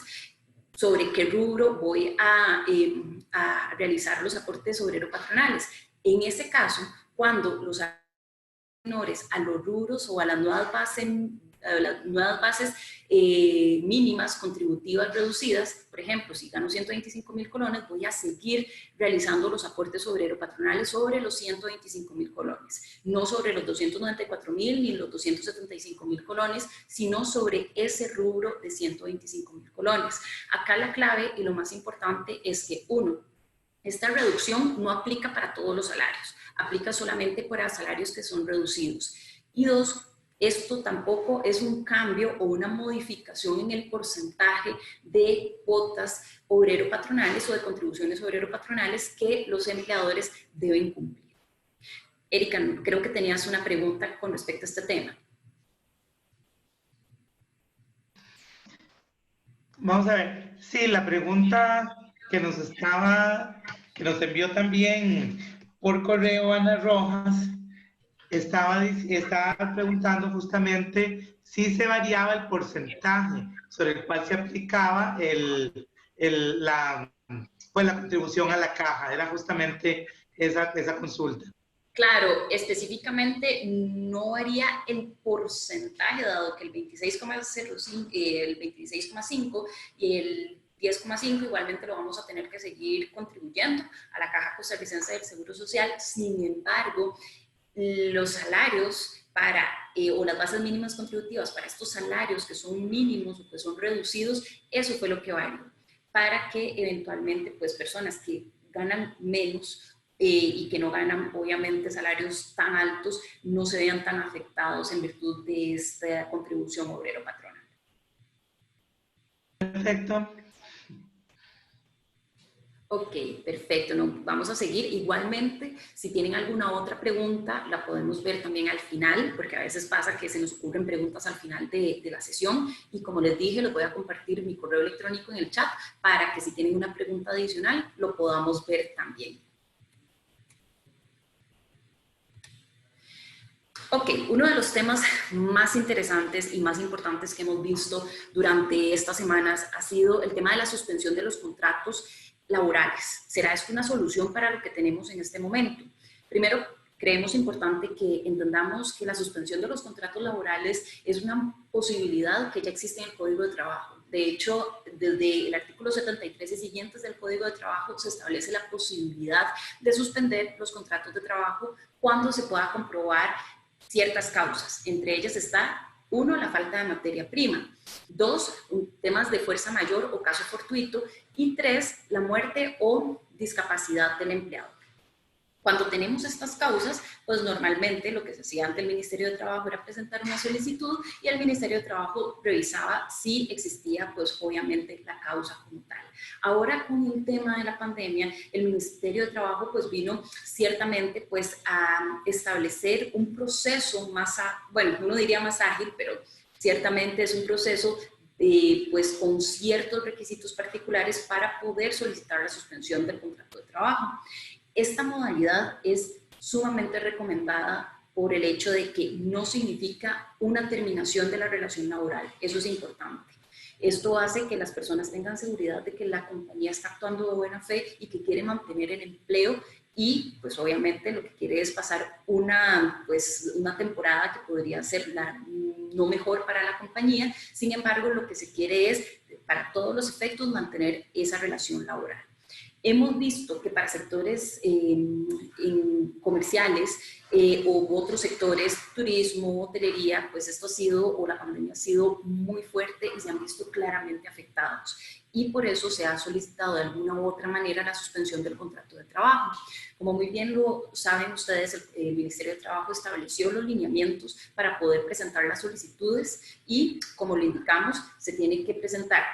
¿Sobre qué rubro voy a realizar los aportes obrero-patronales? En ese caso, cuando los menores a los rubros o a las nuevas bases mínimas contributivas reducidas, por ejemplo, si gano 125.000 colones, voy a seguir realizando los aportes obrero-patronales sobre los 125.000 colones, no sobre los 294.000 ni los 275.000 colones, sino sobre ese rubro de 125.000 colones. Acá la clave y lo más importante es que, uno, esta reducción no aplica para todos los salarios, aplica solamente para salarios que son reducidos. Y dos, esto tampoco es un cambio o una modificación en el porcentaje de cuotas obrero-patronales o de contribuciones obrero-patronales que los empleadores deben cumplir. Erika, creo que tenías una pregunta con respecto a este tema. Vamos a ver. Sí, la pregunta que nos envió también por correo Ana Rojas, estaba preguntando justamente si se variaba el porcentaje sobre el cual se aplicaba pues la contribución a la caja. Era justamente esa consulta. Claro, específicamente no varía el porcentaje, dado que el 26,05 y el 10,5 igualmente lo vamos a tener que seguir contribuyendo a la Caja Costarricense del Seguro Social. Sin embargo, los salarios o las bases mínimas contributivas para estos salarios que son mínimos o que son reducidos, eso fue lo que varió, para que eventualmente pues personas que ganan menos y que no ganan obviamente salarios tan altos no se vean tan afectados en virtud de esta contribución obrero-patronal. Perfecto. Ok, perfecto. No, vamos a seguir. Igualmente, si tienen alguna otra pregunta, la podemos ver también al final, porque a veces pasa que se nos ocurren preguntas al final de la sesión. Y como les dije, les voy a compartir mi correo electrónico en el chat para que si tienen una pregunta adicional, lo podamos ver también. Ok, uno de los temas más interesantes y más importantes que hemos visto durante estas semanas ha sido el tema de la suspensión de los contratos laborales. ¿Será esto una solución para lo que tenemos en este momento? Primero, creemos importante que entendamos que la suspensión de los contratos laborales es una posibilidad que ya existe en el Código de Trabajo. De hecho, desde el artículo 73 y siguientes del Código de Trabajo se establece la posibilidad de suspender los contratos de trabajo cuando se pueda comprobar ciertas causas. Entre ellas está, 1, la falta de materia prima; 2, temas de fuerza mayor o caso fortuito; y 3, la muerte o discapacidad del empleado. Cuando tenemos estas causas, pues normalmente lo que se hacía ante el Ministerio de Trabajo era presentar una solicitud y el Ministerio de Trabajo revisaba si existía, pues obviamente, la causa como tal. Ahora, con el tema de la pandemia, el Ministerio de Trabajo pues vino ciertamente pues a establecer un proceso más, bueno, uno diría más ágil, pero ciertamente es un proceso pues con ciertos requisitos particulares para poder solicitar la suspensión del contrato de trabajo. Esta modalidad es sumamente recomendada por el hecho de que no significa una terminación de la relación laboral. Eso es importante. Esto hace que las personas tengan seguridad de que la compañía está actuando de buena fe y que quiere mantener el empleo y pues obviamente lo que quiere es pasar una temporada que podría ser no mejor para la compañía. Sin embargo, lo que se quiere es, para todos los efectos, mantener esa relación laboral. Hemos visto que para sectores comerciales u otros sectores, turismo, hotelería, pues esto ha sido, o la pandemia ha sido muy fuerte y se han visto claramente afectados. Y por eso se ha solicitado de alguna u otra manera la suspensión del contrato de trabajo. Como muy bien lo saben ustedes, el Ministerio de Trabajo estableció los lineamientos para poder presentar las solicitudes y, como lo indicamos, se tiene que presentar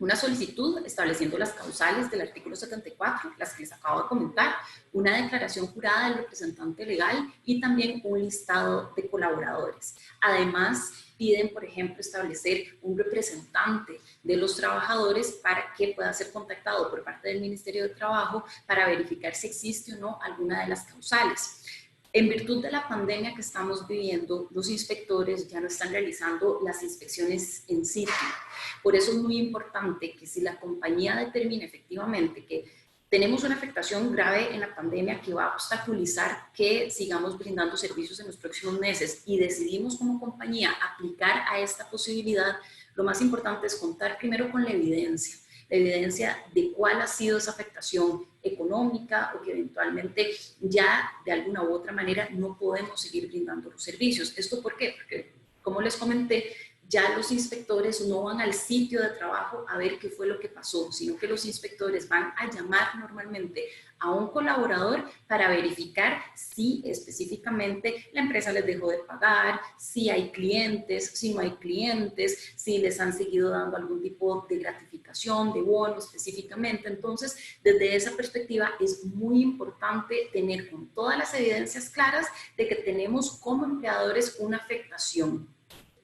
una solicitud estableciendo las causales del artículo 74, las que les acabo de comentar, una declaración jurada del representante legal y también un listado de colaboradores. Además, piden, por ejemplo, establecer un representante de los trabajadores para que pueda ser contactado por parte del Ministerio de Trabajo para verificar si existe o no alguna de las causales. En virtud de la pandemia que estamos viviendo, los inspectores ya no están realizando las inspecciones en sitio. Por eso es muy importante que si la compañía determina efectivamente que tenemos una afectación grave en la pandemia que va a obstaculizar que sigamos brindando servicios en los próximos meses y decidimos como compañía aplicar a esta posibilidad, lo más importante es contar primero con la evidencia de cuál ha sido esa afectación económica o que eventualmente ya de alguna u otra manera no podemos seguir brindando los servicios. ¿Esto por qué? Porque, como les comenté, ya los inspectores no van al sitio de trabajo a ver qué fue lo que pasó, sino que los inspectores van a llamar normalmente a un colaborador para verificar si específicamente la empresa les dejó de pagar, si hay clientes, si no hay clientes, si les han seguido dando algún tipo de gratificación, de bono específicamente. Entonces, desde esa perspectiva es muy importante tener con todas las evidencias claras de que tenemos como empleadores una afectación.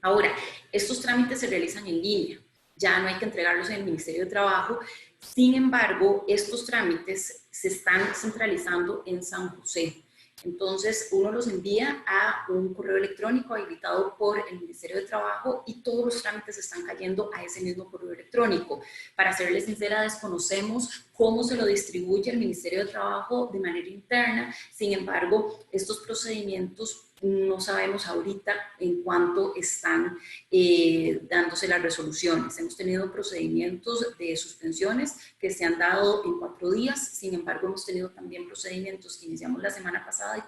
Ahora, estos trámites se realizan en línea, ya no hay que entregarlos en el Ministerio de Trabajo. Sin embargo, estos trámites se están centralizando en San José. Entonces, uno los envía a un correo electrónico habilitado por el Ministerio de Trabajo y todos los trámites están cayendo a ese mismo correo electrónico. Para serles sincera, desconocemos cómo se lo distribuye el Ministerio de Trabajo de manera interna. Sin embargo, estos procedimientos no sabemos ahorita en cuánto están dándose las resoluciones. Hemos tenido procedimientos de suspensiones que se han dado en 4 días, sin embargo hemos tenido también procedimientos que iniciamos la semana pasada y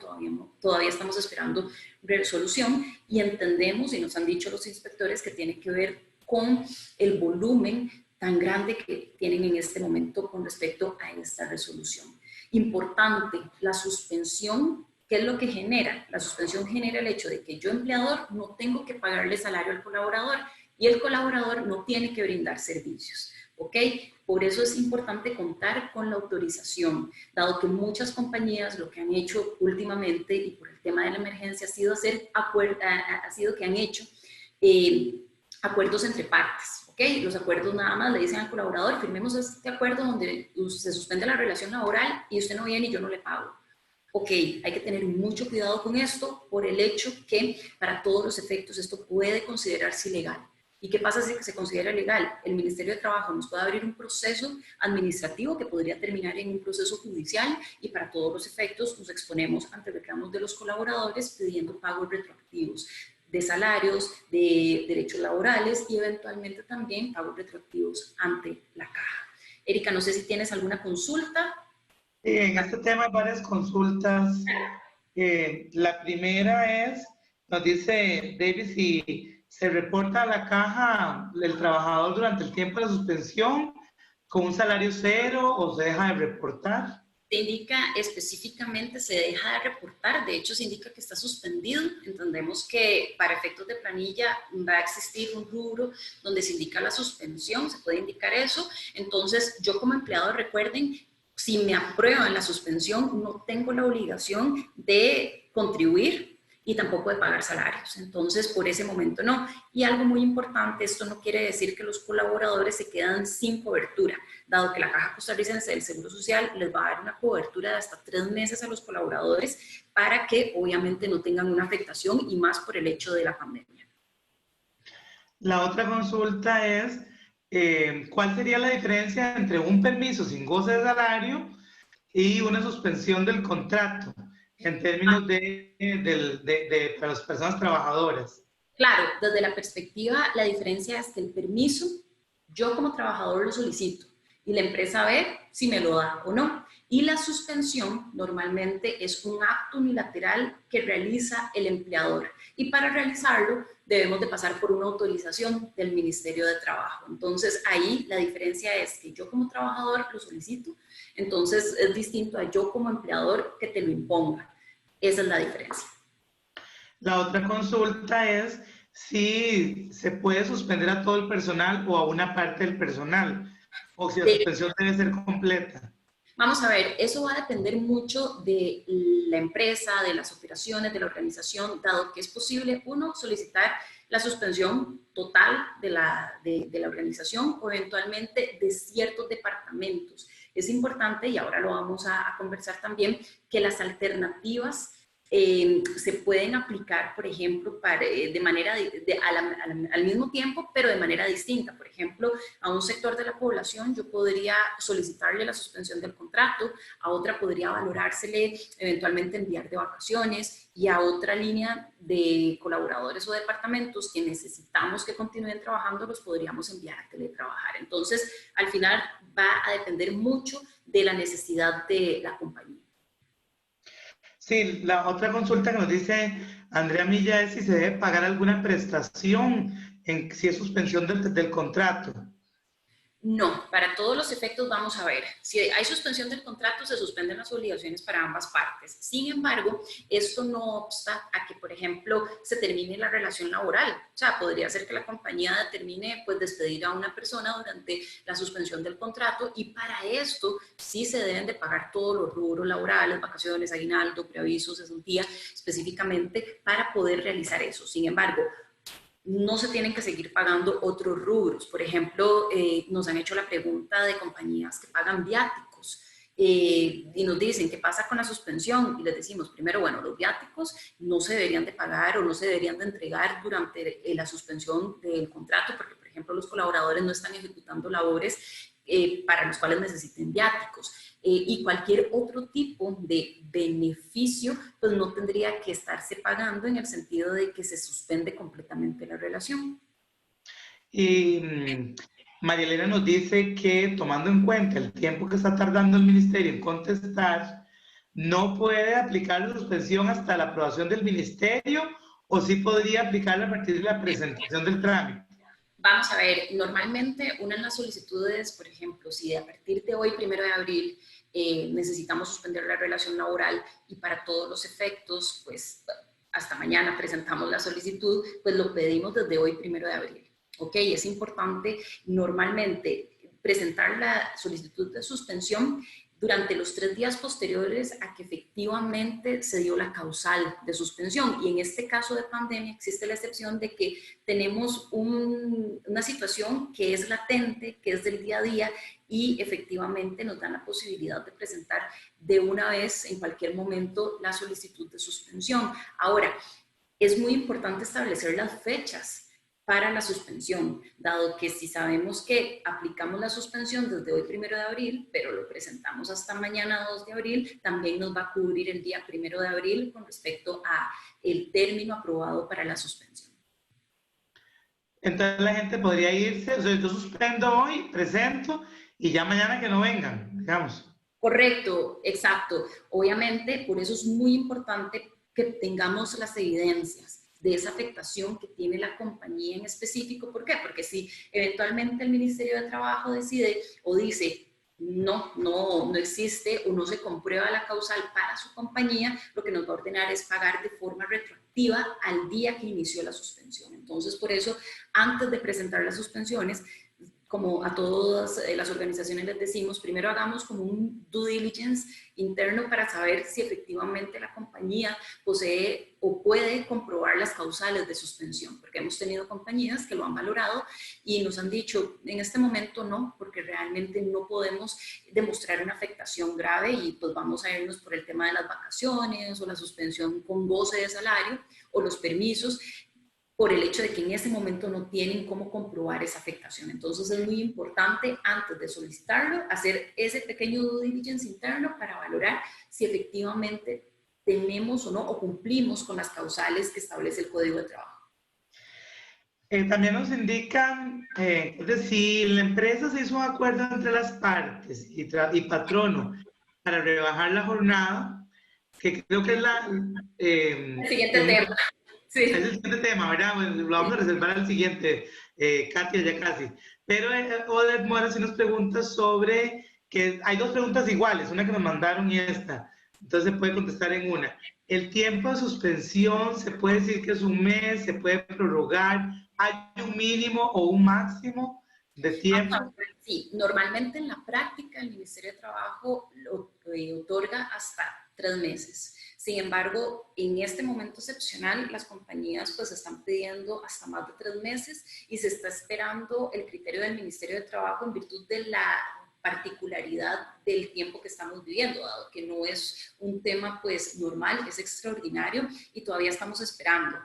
todavía estamos esperando resolución, y entendemos y nos han dicho los inspectores que tiene que ver con el volumen tan grande que tienen en este momento con respecto a esta resolución. Importante, la suspensión. ¿Qué es lo que genera? La suspensión genera el hecho de que yo, empleador, no tengo que pagarle salario al colaborador y el colaborador no tiene que brindar servicios, ¿ok? Por eso es importante contar con la autorización, dado que muchas compañías lo que han hecho últimamente y por el tema de la emergencia ha sido que han hecho acuerdos entre partes. ¿Okay? Los acuerdos nada más le dicen al colaborador, firmemos este acuerdo donde se suspende la relación laboral y usted no viene y yo no le pago. Ok, hay que tener mucho cuidado con esto por el hecho que para todos los efectos esto puede considerarse ilegal. ¿Y qué pasa si se considera legal? El Ministerio de Trabajo nos puede abrir un proceso administrativo que podría terminar en un proceso judicial y para todos los efectos nos exponemos ante reclamos de los colaboradores pidiendo pagos retroactivos de salarios, de derechos laborales y eventualmente también pagos retroactivos ante la caja. Erika, no sé si tienes alguna consulta. En este tema hay varias consultas. La primera es, nos dice David, si se reporta a la caja el trabajador durante el tiempo de la suspensión con un salario cero o se deja de reportar. Se indica específicamente, se deja de reportar, de hecho se indica que está suspendido. Entendemos que para efectos de planilla va a existir un rubro donde se indica la suspensión, se puede indicar eso. Entonces yo como empleado, recuerden, si me aprueban la suspensión, no tengo la obligación de contribuir y tampoco de pagar salarios. Entonces, por ese momento no. Y algo muy importante, esto no quiere decir que los colaboradores se quedan sin cobertura, dado que la Caja Costarricense del Seguro Social les va a dar una cobertura de hasta 3 meses a los colaboradores para que obviamente no tengan una afectación y más por el hecho de la pandemia. La otra consulta es, ¿cuál sería la diferencia entre un permiso sin goce de salario y una suspensión del contrato en términos para las personas trabajadoras? Claro, desde la perspectiva, la diferencia es que el permiso, yo como trabajador lo solicito y la empresa ve si me lo da o no. Y la suspensión normalmente es un acto unilateral que realiza el empleador. Y para realizarlo debemos de pasar por una autorización del Ministerio de Trabajo. Entonces ahí la diferencia es que yo como trabajador lo solicito, entonces es distinto a yo como empleador que te lo imponga. Esa es la diferencia. La otra consulta es si se puede suspender a todo el personal o a una parte del personal, o si la suspensión debe ser completa. Vamos a ver, eso va a depender mucho de la empresa, de las operaciones, de la organización, dado que es posible, uno, solicitar la suspensión total de la organización o eventualmente de ciertos departamentos. Es importante, y ahora lo vamos a conversar también, que las alternativas se pueden aplicar, por ejemplo, de manera al mismo tiempo, pero de manera distinta. Por ejemplo, a un sector de la población yo podría solicitarle la suspensión del contrato, a otra podría valorársele eventualmente enviar de vacaciones y a otra línea de colaboradores o departamentos que necesitamos que continúen trabajando los podríamos enviar a teletrabajar. Entonces, al final va a depender mucho de la necesidad de la compañía. Sí, la otra consulta que nos dice Andrea Milla es si se debe pagar alguna prestación en si es suspensión del contrato. No, para todos los efectos vamos a ver. Si hay suspensión del contrato, se suspenden las obligaciones para ambas partes. Sin embargo, esto no obsta a que, por ejemplo, se termine la relación laboral. O sea, podría ser que la compañía determine pues, despedir a una persona durante la suspensión del contrato y para esto sí se deben de pagar todos los rubros laborales, vacaciones, aguinaldo, preaviso, cesantía, específicamente para poder realizar eso. Sin embargo, no se tienen que seguir pagando otros rubros. Por ejemplo, nos han hecho la pregunta de compañías que pagan viáticos y nos dicen qué pasa con la suspensión y les decimos, primero, bueno, los viáticos no se deberían de pagar o no se deberían de entregar durante la suspensión del contrato porque, por ejemplo, los colaboradores no están ejecutando labores para los cuales necesiten viáticos. Y cualquier otro tipo de beneficio, pues no tendría que estarse pagando en el sentido de que se suspende completamente la relación. Y María Elena nos dice que tomando en cuenta el tiempo que está tardando el ministerio en contestar, no puede aplicar la suspensión hasta la aprobación del ministerio o sí podría aplicarla a partir de la presentación del trámite. Vamos a ver, normalmente una de las solicitudes, por ejemplo, si a partir de hoy, 1 de abril, necesitamos suspender la relación laboral y para todos los efectos, pues hasta mañana presentamos la solicitud, pues lo pedimos desde hoy, 1 de abril. ¿Ok? Es importante normalmente presentar la solicitud de suspensión durante los 3 días posteriores a que efectivamente se dio la causal de suspensión. Y en este caso de pandemia existe la excepción de que tenemos una situación que es latente, que es del día a día y efectivamente nos dan la posibilidad de presentar de una vez, en cualquier momento, la solicitud de suspensión. Ahora, es muy importante establecer las fechas para la suspensión, dado que si sabemos que aplicamos la suspensión desde hoy 1 de abril, pero lo presentamos hasta mañana 2 de abril, también nos va a cubrir el día 1 de abril con respecto a el término aprobado para la suspensión. Entonces la gente podría irse, o sea, yo suspendo hoy, presento y ya mañana que no vengan, digamos. Correcto, exacto. Obviamente, por eso es muy importante que tengamos las evidencias de esa afectación que tiene la compañía en específico. ¿Por qué? Porque si eventualmente el Ministerio de Trabajo decide o dice no existe o no se comprueba la causal para su compañía, lo que nos va a ordenar es pagar de forma retroactiva al día que inició la suspensión. Entonces, por eso, antes de presentar las suspensiones, como a todas las organizaciones les decimos, primero hagamos como un due diligence interno para saber si efectivamente la compañía posee o puede comprobar las causales de suspensión, porque hemos tenido compañías que lo han valorado y nos han dicho, en este momento no, porque realmente no podemos demostrar una afectación grave y pues vamos a irnos por el tema de las vacaciones o la suspensión con goce de salario o los permisos, por el hecho de que en ese momento no tienen cómo comprobar esa afectación. Entonces es muy importante, antes de solicitarlo, hacer ese pequeño due diligence interno para valorar si efectivamente tenemos o no, o cumplimos con las causales que establece el Código de Trabajo. También nos indican, es decir, la empresa se hizo un acuerdo entre las partes y patrono para rebajar la jornada, que creo que es el siguiente tema. Sí. Es el siguiente tema, ¿verdad? Bueno, lo vamos a reservar al siguiente, Katia, ya casi. Pero Odette Mora sí nos pregunta sobre, que hay 2 preguntas iguales, una que nos mandaron y esta, entonces se puede contestar en una. ¿El tiempo de suspensión se puede decir que es 1 mes, se puede prorrogar? ¿Hay un mínimo o un máximo de tiempo? Sí, normalmente en la práctica el Ministerio de Trabajo lo otorga hasta 3 meses. Sin embargo, en este momento excepcional, las compañías pues están pidiendo hasta más de 3 meses y se está esperando el criterio del Ministerio de Trabajo en virtud de la particularidad del tiempo que estamos viviendo, dado que no es un tema pues normal, es extraordinario y todavía estamos esperando.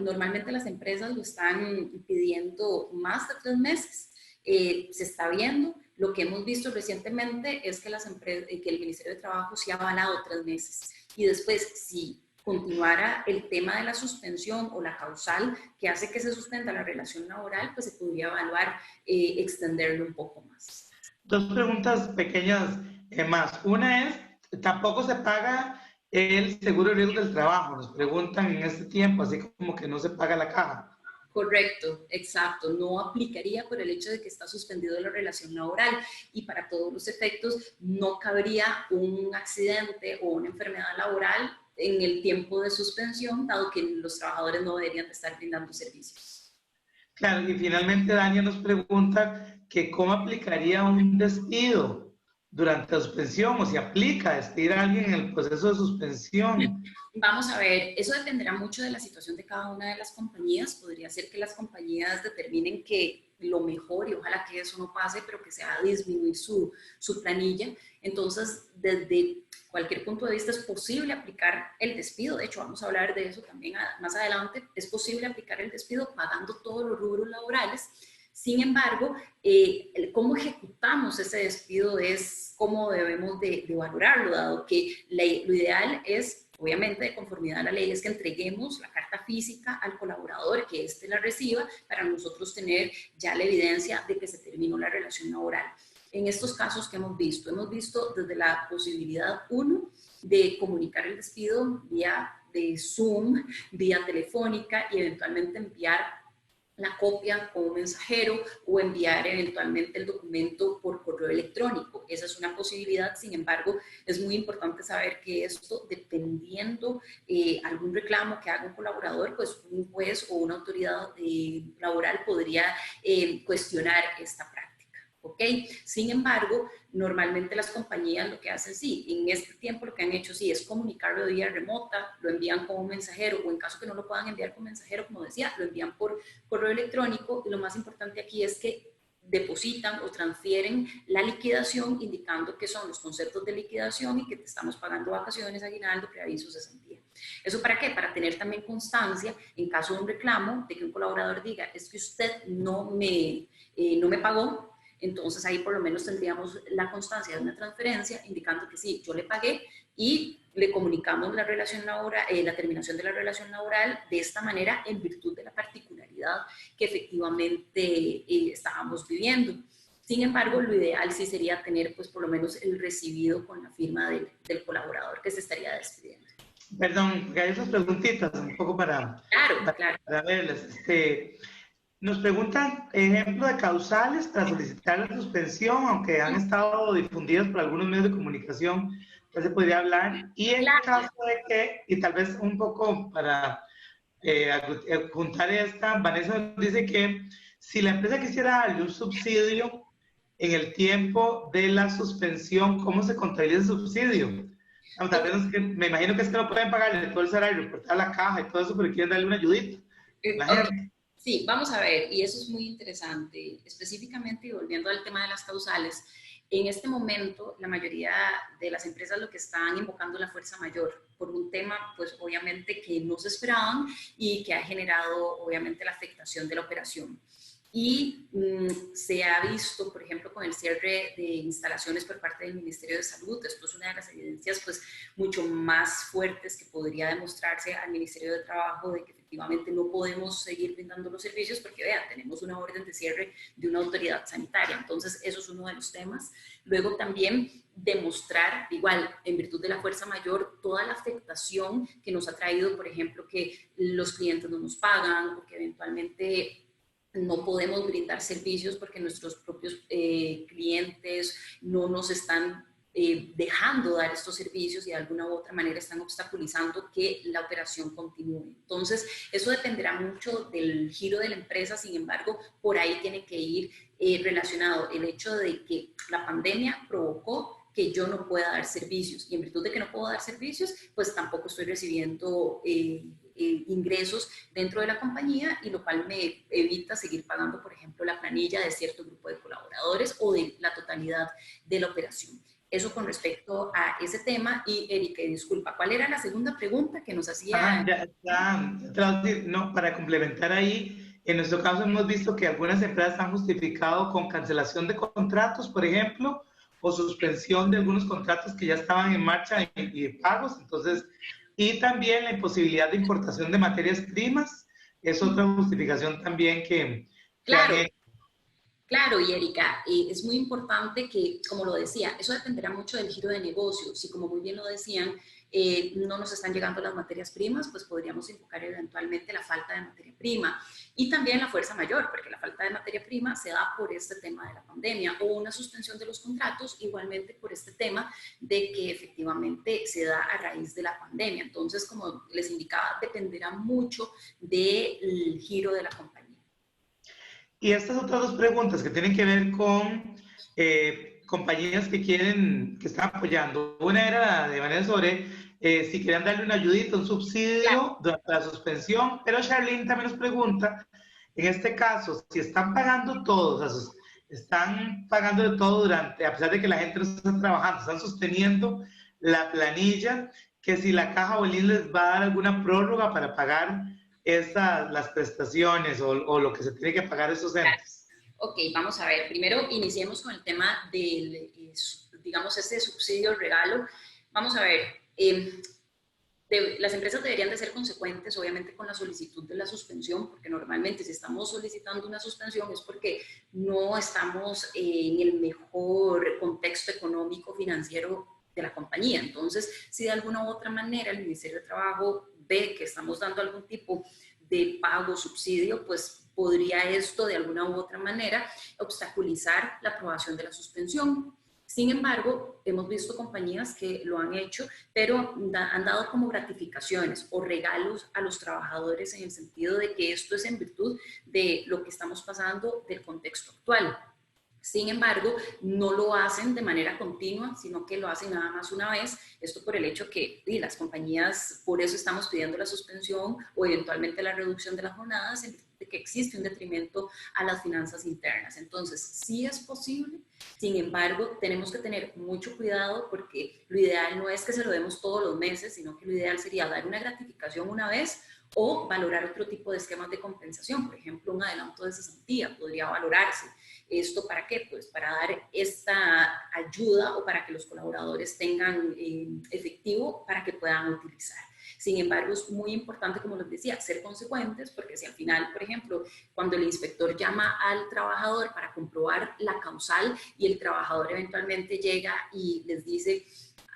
Normalmente las empresas lo están pidiendo más de 3 meses. Se está viendo. Lo que hemos visto recientemente es que, que el Ministerio de Trabajo sí ha avalado 3 meses. Y después, si continuara el tema de la suspensión o la causal que hace que se suspenda la relación laboral, pues se podría evaluar extenderlo un poco más. 2 preguntas pequeñas más. Una es, tampoco se paga el seguro de riesgo del trabajo. Nos preguntan en este tiempo, así como que no se paga la caja. Correcto, exacto. No aplicaría por el hecho de que está suspendido la relación laboral y para todos los efectos no cabría un accidente o una enfermedad laboral en el tiempo de suspensión, dado que los trabajadores no deberían de estar brindando servicios. Claro, y finalmente Dania nos pregunta que cómo aplicaría un despido durante la suspensión o si aplica despedir a alguien en el proceso de suspensión. Vamos a ver, eso dependerá mucho de la situación de cada una de las compañías. Podría ser que las compañías determinen que lo mejor, y ojalá que eso no pase, pero que sea disminuir su planilla. Entonces, desde cualquier punto de vista es posible aplicar el despido. De hecho, vamos a hablar de eso también más adelante. Es posible aplicar el despido pagando todos los rubros laborales. Sin embargo, cómo ejecutamos ese despido es cómo debemos de valorarlo, dado que lo ideal es, obviamente, de conformidad a la ley, es que entreguemos la carta física al colaborador, que éste la reciba, para nosotros tener ya la evidencia de que se terminó la relación laboral. En estos casos que hemos visto desde la posibilidad, uno, de comunicar el despido vía de Zoom, vía telefónica y eventualmente enviar la copia con un mensajero o enviar eventualmente el documento por correo electrónico. Esa es una posibilidad. Sin embargo, es muy importante saber que esto, dependiendo algún reclamo que haga un colaborador, pues un juez o una autoridad laboral podría cuestionar esta práctica. ¿Ok? Sin embargo, normalmente las compañías lo que hacen, sí, en este tiempo lo que han hecho, sí, es comunicarlo de vía remota, lo envían con un mensajero, o en caso que no lo puedan enviar con mensajero, como decía, lo envían por correo electrónico, y lo más importante aquí es que depositan o transfieren la liquidación, indicando que son los conceptos de liquidación y que te estamos pagando vacaciones, aguinaldo, preaviso, cesantía. ¿Eso para qué? Para tener también constancia, en caso de un reclamo, de que un colaborador diga, es que usted no me pagó. Entonces ahí por lo menos tendríamos la constancia de una transferencia indicando que sí, yo le pagué y le comunicamos la relación laboral, la terminación de la relación laboral de esta manera en virtud de la particularidad que efectivamente estábamos viviendo. Sin embargo, lo ideal sí sería tener pues por lo menos el recibido con la firma del colaborador que se estaría despidiendo. Perdón, hay esas preguntitas un poco Claro, claro. para verlas. Nos preguntan ejemplo de causales para solicitar la suspensión, aunque han estado difundidas por algunos medios de comunicación, ya se podría hablar. Y en caso de que, y tal vez un poco para juntar esta, Vanessa nos dice que si la empresa quisiera darle un subsidio en el tiempo de la suspensión, ¿cómo se contabiliza el subsidio? Tal vez me imagino que es que no pueden pagarle todo el salario, reportar la caja y todo eso, pero quieren darle una ayudita. Okay. Sí, vamos a ver, y eso es muy interesante, específicamente, y volviendo al tema de las causales, en este momento la mayoría de las empresas lo que están invocando la fuerza mayor por un tema, pues obviamente que no se esperaban y que ha generado obviamente la afectación de la operación. Y se ha visto, por ejemplo, con el cierre de instalaciones por parte del Ministerio de Salud. Esto es una de las evidencias pues mucho más fuertes que podría demostrarse al Ministerio de Trabajo de que efectivamente no podemos seguir brindando los servicios porque, vean, tenemos una orden de cierre de una autoridad sanitaria. Entonces, eso es uno de los temas. Luego también demostrar, igual, en virtud de la fuerza mayor, toda la afectación que nos ha traído, por ejemplo, que los clientes no nos pagan o que eventualmente no podemos brindar servicios porque nuestros propios clientes no nos están dejando dar estos servicios y de alguna u otra manera están obstaculizando que la operación continúe. Entonces, eso dependerá mucho del giro de la empresa. Sin embargo, por ahí tiene que ir relacionado el hecho de que la pandemia provocó que yo no pueda dar servicios, y en virtud de que no puedo dar servicios, pues tampoco estoy recibiendo ingresos dentro de la compañía, y lo cual me evita seguir pagando, por ejemplo, la planilla de cierto grupo de colaboradores o de la totalidad de la operación. Eso con respecto a ese tema. Y Erika, disculpa, ¿cuál era la segunda pregunta que nos hacía? No, para complementar ahí, en nuestro caso hemos visto que algunas empresas han justificado con cancelación de contratos, por ejemplo, o suspensión de algunos contratos que ya estaban en marcha y de pagos. Entonces, y también la imposibilidad de importación de materias primas es otra justificación también que claro. Claro, y Erika, es muy importante que, como lo decía, eso dependerá mucho del giro de negocio. Si, como muy bien lo decían, no nos están llegando las materias primas, pues podríamos invocar eventualmente la falta de materia prima. Y también la fuerza mayor, porque la falta de materia prima se da por este tema de la pandemia, o una suspensión de los contratos, igualmente por este tema de que efectivamente se da a raíz de la pandemia. Entonces, como les indicaba, dependerá mucho del giro de la compañía. Y estas otras dos preguntas que tienen que ver con compañías que están apoyando. Una era de manera sobre si querían darle una ayudita, un subsidio durante la suspensión, pero Charlene también nos pregunta, en este caso, si están pagando todos, o sea, están pagando de todo durante, a pesar de que la gente no está trabajando, están sosteniendo la planilla, que si la Caja Bolívar les va a dar alguna prórroga para pagar las prestaciones o lo que se tiene que pagar esos entes. Ok, vamos a ver. Primero iniciemos con el tema del, digamos, este subsidio regalo. Vamos a ver. Las empresas deberían de ser consecuentes, obviamente, con la solicitud de la suspensión, porque normalmente si estamos solicitando una suspensión es porque no estamos en el mejor contexto económico, financiero de la compañía. Entonces, si de alguna u otra manera el Ministerio de Trabajo ve que estamos dando algún tipo de pago, subsidio, pues podría esto de alguna u otra manera obstaculizar la aprobación de la suspensión. Sin embargo, hemos visto compañías que lo han hecho, pero han dado como gratificaciones o regalos a los trabajadores en el sentido de que esto es en virtud de lo que estamos pasando del contexto actual. Sin embargo, no lo hacen de manera continua, sino que lo hacen nada más una vez. Esto por el hecho que las compañías, por eso estamos pidiendo la suspensión o eventualmente la reducción de las jornadas, de que existe un detrimento a las finanzas internas. Entonces, sí es posible, sin embargo, tenemos que tener mucho cuidado porque lo ideal no es que se lo demos todos los meses, sino que lo ideal sería dar una gratificación una vez o valorar otro tipo de esquemas de compensación. Por ejemplo, un adelanto de cesantía podría valorarse. ¿Esto para qué? Pues para dar esta ayuda o para que los colaboradores tengan efectivo para que puedan utilizar. Sin embargo, es muy importante, como les decía, ser consecuentes, porque si al final, por ejemplo, cuando el inspector llama al trabajador para comprobar la causal y el trabajador eventualmente llega y les dice,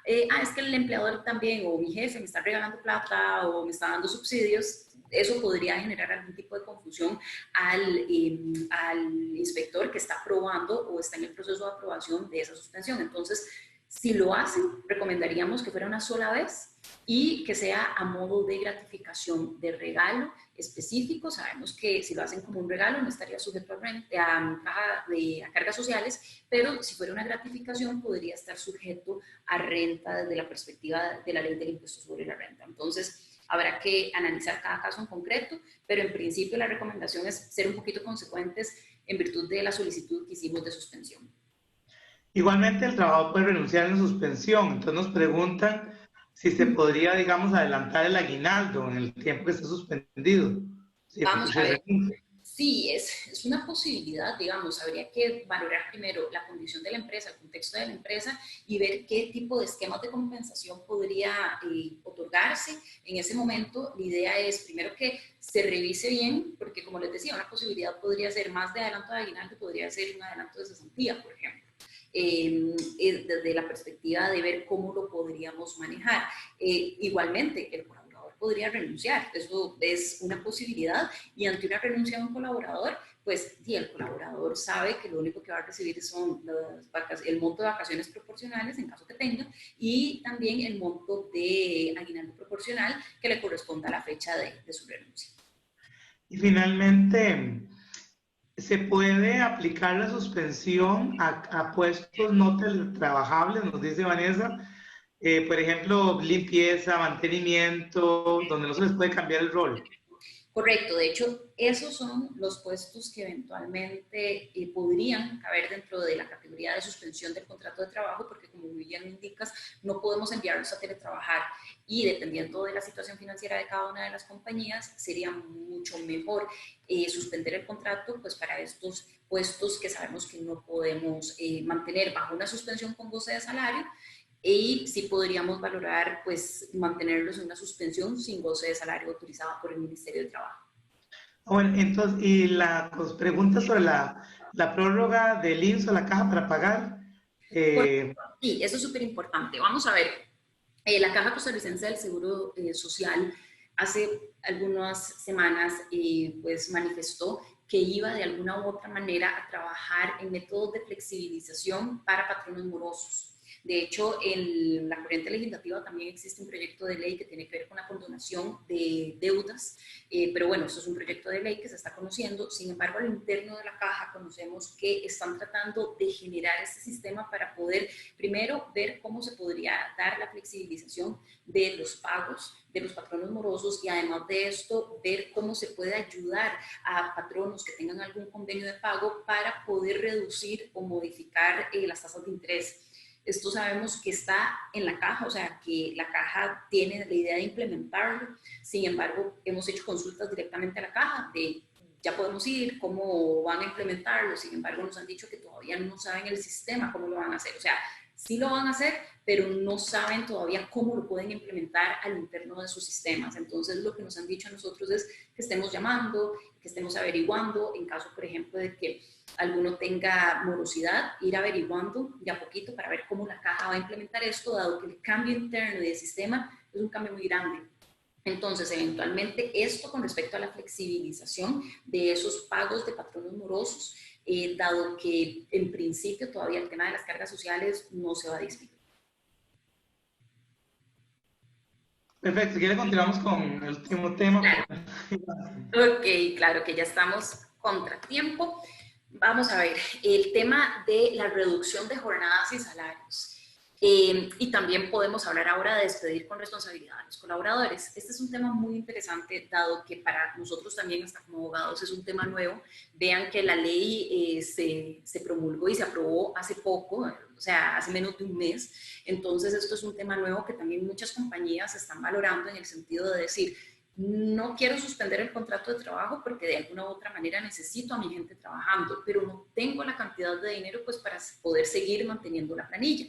es que el empleador también, o mi jefe me está regalando plata o me está dando subsidios, eso podría generar algún tipo de confusión al inspector que está aprobando o está en el proceso de aprobación de esa suspensión. Entonces, si lo hacen, recomendaríamos que fuera una sola vez y que sea a modo de gratificación, de regalo específico. Sabemos que si lo hacen como un regalo no estaría sujeto a cargas sociales, pero si fuera una gratificación podría estar sujeto a renta desde la perspectiva de la ley del impuesto sobre la renta. Entonces, habrá que analizar cada caso en concreto, pero en principio la recomendación es ser un poquito consecuentes en virtud de la solicitud que hicimos de suspensión. Igualmente, el trabajador puede renunciar en suspensión. Entonces nos preguntan si se podría, digamos, adelantar el aguinaldo en el tiempo que esté suspendido. Sí, vamos a ver. Sí, es una posibilidad, digamos, habría que valorar primero la condición de la empresa, el contexto de la empresa y ver qué tipo de esquemas de compensación podría otorgarse. En ese momento, la idea es primero que se revise bien, porque como les decía, una posibilidad podría ser más de adelanto de aguinaldo, podría ser un adelanto de cesantía, por ejemplo. Desde la perspectiva de ver cómo lo podríamos manejar. Igualmente, el colaborador podría renunciar, eso es una posibilidad, y ante una renuncia de un colaborador, pues el colaborador sabe que lo único que va a recibir son el monto de vacaciones proporcionales en caso que tenga, y también el monto de aguinaldo proporcional que le corresponda a la fecha de su renuncia. Y finalmente, ¿se puede aplicar la suspensión a puestos no teletrabajables? Nos dice Vanessa. Por ejemplo, limpieza, mantenimiento, donde no se les puede cambiar el rol. Correcto, de hecho, esos son los puestos que eventualmente podrían caber dentro de la categoría de suspensión del contrato de trabajo, porque como muy bien indicas, no podemos enviarlos a teletrabajar y dependiendo de la situación financiera de cada una de las compañías, sería mucho mejor suspender el contrato pues para estos puestos que sabemos que no podemos mantener bajo una suspensión con goce de salario. Y sí podríamos valorar, pues, mantenerlos en una suspensión sin goce de salario autorizada por el Ministerio de Trabajo. Bueno, entonces, y la pregunta sobre la prórroga del INSS o la caja para pagar. Sí, eso es súper importante. Vamos a ver, La Caja Costarricense del Seguro Social hace algunas semanas pues manifestó que iba de alguna u otra manera a trabajar en métodos de flexibilización para patronos morosos. De hecho, en la corriente legislativa también existe un proyecto de ley que tiene que ver con la condonación de deudas, pero bueno, esto es un proyecto de ley que se está conociendo. Sin embargo, al interno de la Caja conocemos que están tratando de generar este sistema para poder primero ver cómo se podría dar la flexibilización de los pagos de los patronos morosos y además de esto ver cómo se puede ayudar a patronos que tengan algún convenio de pago para poder reducir o modificar las tasas de interés. Esto sabemos que está en la caja, o sea, que la caja tiene la idea de implementarlo. Sin embargo, hemos hecho consultas directamente a la caja de ya podemos ir, cómo van a implementarlo. Sin embargo, nos han dicho que todavía no saben el sistema, cómo lo van a hacer. O sea, sí lo van a hacer, pero no saben todavía cómo lo pueden implementar al interno de sus sistemas. Entonces, lo que nos han dicho a nosotros es que estemos llamando, que estemos averiguando, en caso, por ejemplo, de que alguno tenga morosidad, ir averiguando de a poquito para ver cómo la caja va a implementar esto, dado que el cambio interno de sistema es un cambio muy grande. Entonces, eventualmente, esto con respecto a la flexibilización de esos pagos de patronos morosos, dado que en principio todavía el tema de las cargas sociales no se va a disminuir. Perfecto, si quiere continuamos con el último tema. Claro. Ok, claro que ya estamos contratiempo. Vamos a ver, el tema de la reducción de jornadas y salarios. Y también podemos hablar ahora de despedir con responsabilidad a los colaboradores. Este es un tema muy interesante, dado que para nosotros también, hasta como abogados, es un tema nuevo. Vean que la ley se promulgó y se aprobó hace poco, o sea, hace menos de un mes. Entonces, esto es un tema nuevo que también muchas compañías están valorando en el sentido de decir, no quiero suspender el contrato de trabajo porque de alguna u otra manera necesito a mi gente trabajando, pero no tengo la cantidad de dinero pues para poder seguir manteniendo la planilla.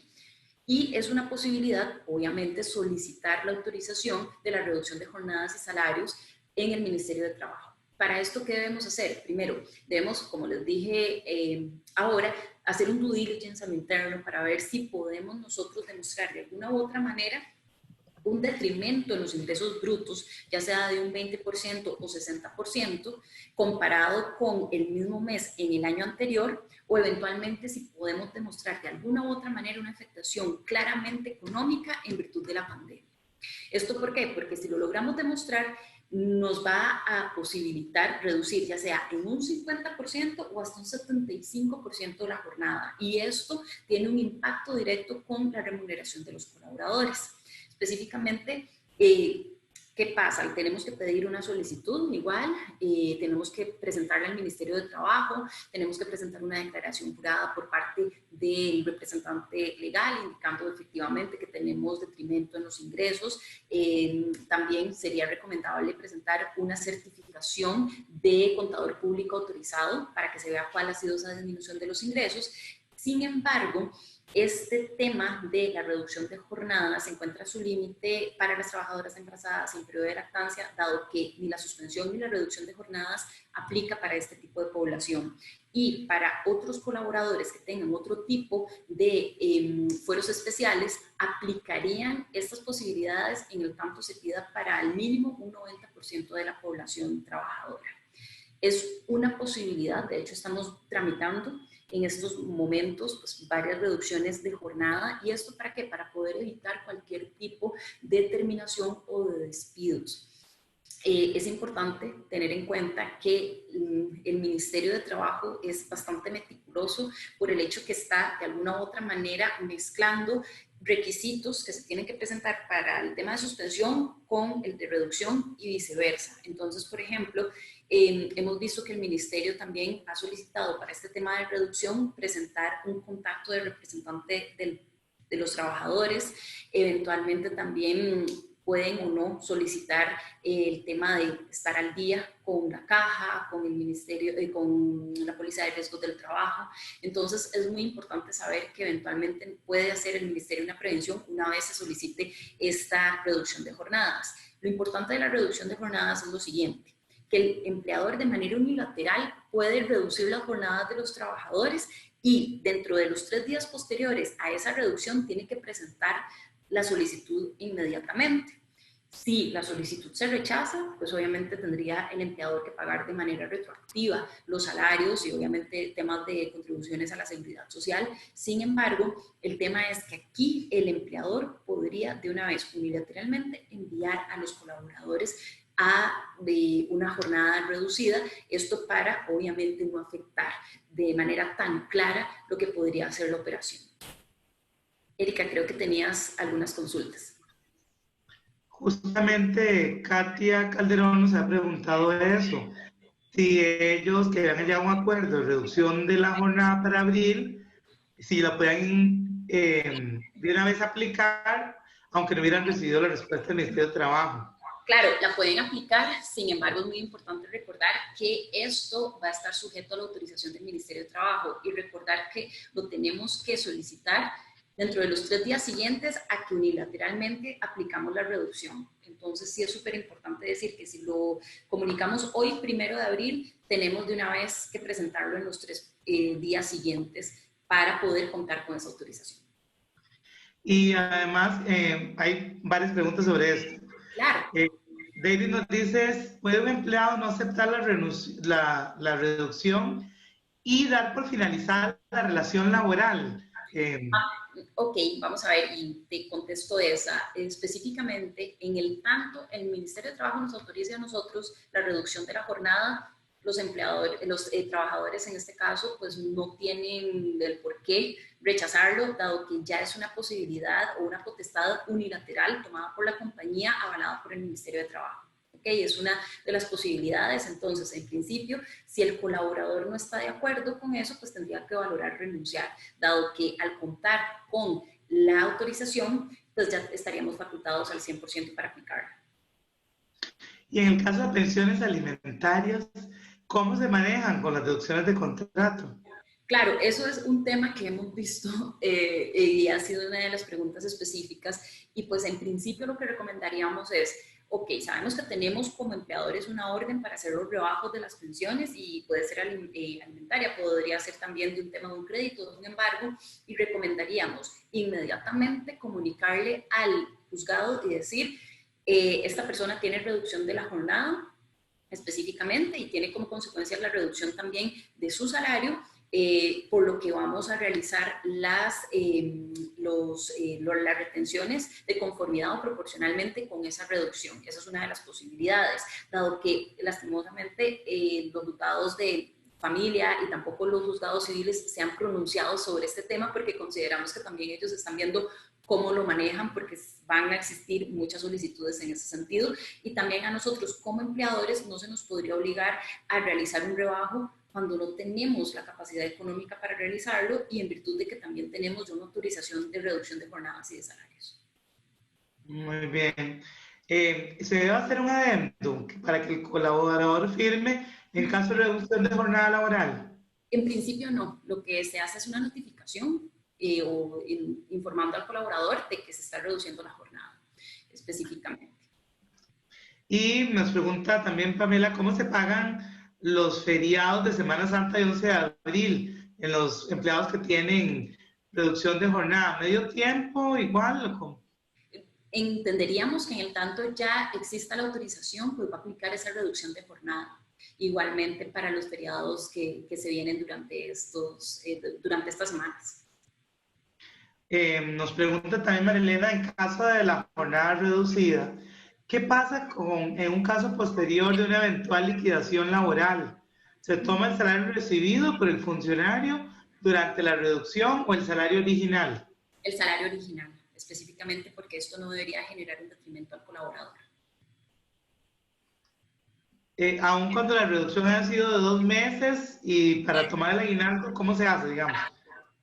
Y es una posibilidad, obviamente, solicitar la autorización de la reducción de jornadas y salarios en el Ministerio de Trabajo. Para esto, ¿qué debemos hacer? Primero, debemos, como les dije ahora, hacer un due diligence al interno para ver si podemos nosotros demostrar de alguna u otra manera un detrimento en los ingresos brutos, ya sea de un 20% o 60%, comparado con el mismo mes en el año anterior, o eventualmente si podemos demostrar de alguna u otra manera una afectación claramente económica en virtud de la pandemia. ¿Esto por qué? Porque si lo logramos demostrar, nos va a posibilitar reducir ya sea en un 50% o hasta un 75% la jornada. Y esto tiene un impacto directo con la remuneración de los colaboradores. Específicamente, ¿qué pasa? Tenemos que pedir una solicitud igual, tenemos que presentarla al Ministerio de Trabajo, tenemos que presentar una declaración jurada por parte del representante legal, indicando efectivamente que tenemos detrimento en los ingresos. También sería recomendable presentar una certificación de contador público autorizado para que se vea cuál ha sido esa disminución de los ingresos. Sin embargo, este tema de la reducción de jornadas encuentra su límite para las trabajadoras embarazadas en periodo de lactancia, dado que ni la suspensión ni la reducción de jornadas aplica para este tipo de población. Y para otros colaboradores que tengan otro tipo de fueros especiales, aplicarían estas posibilidades en el tanto se pida para al mínimo un 90% de la población trabajadora. Es una posibilidad, de hecho estamos tramitando en estos momentos pues, varias reducciones de jornada. ¿Y esto para qué? Para poder evitar cualquier tipo de terminación o de despidos. Es importante tener en cuenta que el Ministerio de Trabajo es bastante meticuloso por el hecho que está de alguna u otra manera mezclando requisitos que se tienen que presentar para el tema de suspensión con el de reducción y viceversa. Entonces, por ejemplo, hemos visto que el Ministerio también ha solicitado para este tema de reducción presentar un contacto del representante de los trabajadores, eventualmente también pueden o no solicitar el tema de estar al día con la caja, con el ministerio, con la póliza de riesgos del trabajo. Entonces es muy importante saber que eventualmente puede hacer el ministerio una prevención una vez se solicite esta reducción de jornadas. Lo importante de la reducción de jornadas es lo siguiente, que el empleador de manera unilateral puede reducir las jornadas de los trabajadores y dentro de los 3 días posteriores a esa reducción tiene que presentar la solicitud inmediatamente. Si la solicitud se rechaza, pues obviamente tendría el empleador que pagar de manera retroactiva los salarios y obviamente temas de contribuciones a la seguridad social. Sin embargo, el tema es que aquí el empleador podría de una vez unilateralmente enviar a los colaboradores de una jornada reducida, esto para obviamente no afectar de manera tan clara lo que podría ser la operación. Erika, creo que tenías algunas consultas. Justamente Katia Calderón nos ha preguntado eso, si ellos que habían llegado a un acuerdo de reducción de la jornada para abril, si la pueden de una vez aplicar, aunque no hubieran recibido la respuesta del Ministerio de Trabajo. Claro, la pueden aplicar, sin embargo es muy importante recordar que esto va a estar sujeto a la autorización del Ministerio de Trabajo y recordar que lo tenemos que solicitar dentro de los 3 días siguientes a que unilateralmente aplicamos la reducción. Entonces sí es súper importante decir que si lo comunicamos hoy, 1 de abril, tenemos de una vez que presentarlo en los 3 días siguientes para poder contar con esa autorización. Y además hay varias preguntas sobre esto. Claro. David nos dice, ¿puede un empleado no aceptar la reducción y dar por finalizada la relación laboral? Ok, vamos a ver, y te contesto esa. Específicamente, en el tanto el Ministerio de Trabajo nos autoriza a nosotros la reducción de la jornada, los trabajadores en este caso, pues no tienen el por qué rechazarlo, dado que ya es una posibilidad o una potestad unilateral tomada por la compañía, avalada por el Ministerio de Trabajo. Okay, es una de las posibilidades. Entonces, en principio, si el colaborador no está de acuerdo con eso, pues tendría que valorar renunciar, dado que al contar con la autorización, pues ya estaríamos facultados al 100% para aplicarla. Y en el caso de pensiones alimentarias, ¿cómo se manejan con las deducciones de contrato? Claro, eso es un tema que hemos visto y ha sido una de las preguntas específicas, y pues en principio lo que recomendaríamos es, ok, sabemos que tenemos como empleadores una orden para hacer los rebajos de las pensiones y puede ser alimentaria, podría ser también de un tema de un crédito, de un embargo, y recomendaríamos inmediatamente comunicarle al juzgado y decir, esta persona tiene reducción de la jornada específicamente y tiene como consecuencia la reducción también de su salario, por lo que vamos a realizar las retenciones de conformidad o proporcionalmente con esa reducción. Esa es una de las posibilidades, dado que lastimosamente los diputados de familia y tampoco los juzgados civiles se han pronunciado sobre este tema, porque consideramos que también ellos están viendo cómo lo manejan, porque van a existir muchas solicitudes en ese sentido, y también a nosotros como empleadores no se nos podría obligar a realizar un rebajo cuando no tenemos la capacidad económica para realizarlo y en virtud de que también tenemos una autorización de reducción de jornadas y de salarios. Muy bien. ¿Se debe hacer un adendum para que el colaborador firme en caso de reducción de jornada laboral? En principio no. Lo que se hace es una notificación informando al colaborador de que se está reduciendo la jornada específicamente. Y nos pregunta también Pamela, ¿cómo se pagan los feriados de Semana Santa y 11 de abril en los empleados que tienen reducción de jornada? ¿Medio tiempo igual? ¿Cómo? Entenderíamos que en el tanto ya exista la autorización, pues va a aplicar esa reducción de jornada. Igualmente para los feriados que se vienen durante estas semanas. Nos pregunta también Marilena, en caso de la jornada reducida, ¿qué pasa en un caso posterior de una eventual liquidación laboral? ¿Se toma el salario recibido por el funcionario durante la reducción o el salario original? El salario original, específicamente porque esto no debería generar un detrimento al colaborador. Aun cuando la reducción haya sido de 2 meses y para tomar el aguinaldo, ¿cómo se hace, digamos?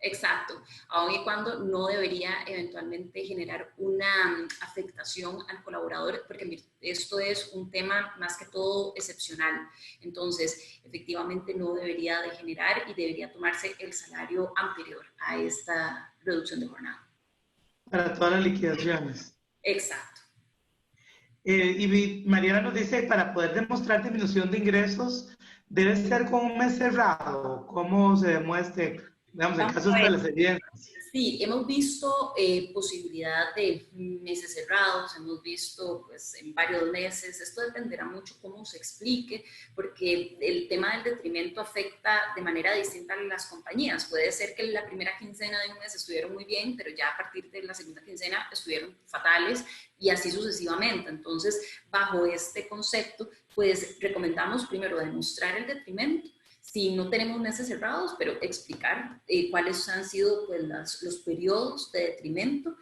Exacto, aun y cuando no debería eventualmente generar una afectación al colaborador, porque esto es un tema más que todo excepcional. Entonces, efectivamente no debería de generar y debería tomarse el salario anterior a esta reducción de jornada. Para todas las liquidaciones. Exacto. Y Mariana nos dice, para poder demostrar disminución de ingresos, ¿debe ser con un mes cerrado? ¿Cómo se demuestre? Digamos, en caso de las evidencias. Sí, hemos visto posibilidad de meses cerrados, hemos visto pues en varios meses, esto dependerá mucho cómo se explique, porque el tema del detrimento afecta de manera distinta a las compañías. Puede ser que la primera quincena de un mes estuvieron muy bien, pero ya a partir de la segunda quincena estuvieron fatales y así sucesivamente. Entonces, bajo este concepto, pues recomendamos primero demostrar el detrimento, si no tenemos meses cerrados, pero explicar cuáles han sido pues, los periodos de detrimento.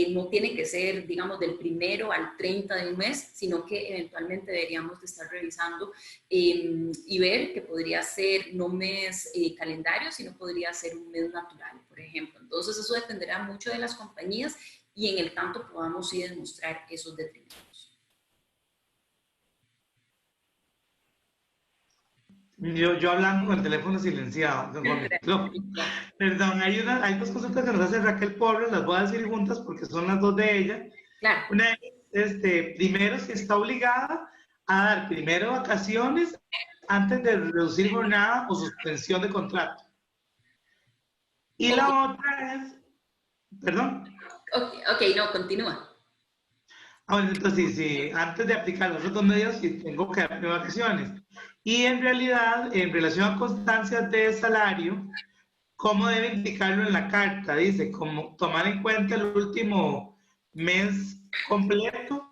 No tiene que ser, digamos, del 1 al 30 de un mes, sino que eventualmente deberíamos de estar revisando y ver que podría ser no mes calendario, sino podría ser un mes natural, por ejemplo. Entonces, eso dependerá mucho de las compañías y en el tanto podamos sí demostrar esos detrimentos. Yo hablando con el teléfono silenciado, con mi perdón, hay dos consultas que nos hace Raquel Porras, las voy a decir juntas porque son las dos de ella. Claro. Una es, primero, si está obligada a dar primero vacaciones antes de reducir jornada o suspensión de contrato. Y Okay. la otra es, perdón. Ok, no, continúa. Bueno, entonces, sí, antes de aplicar los otros medios, sí tengo que dar vacaciones. Y en realidad, en relación a constancias de salario, ¿cómo debe indicarlo en la carta? Dice, como tomar en cuenta el último mes completo.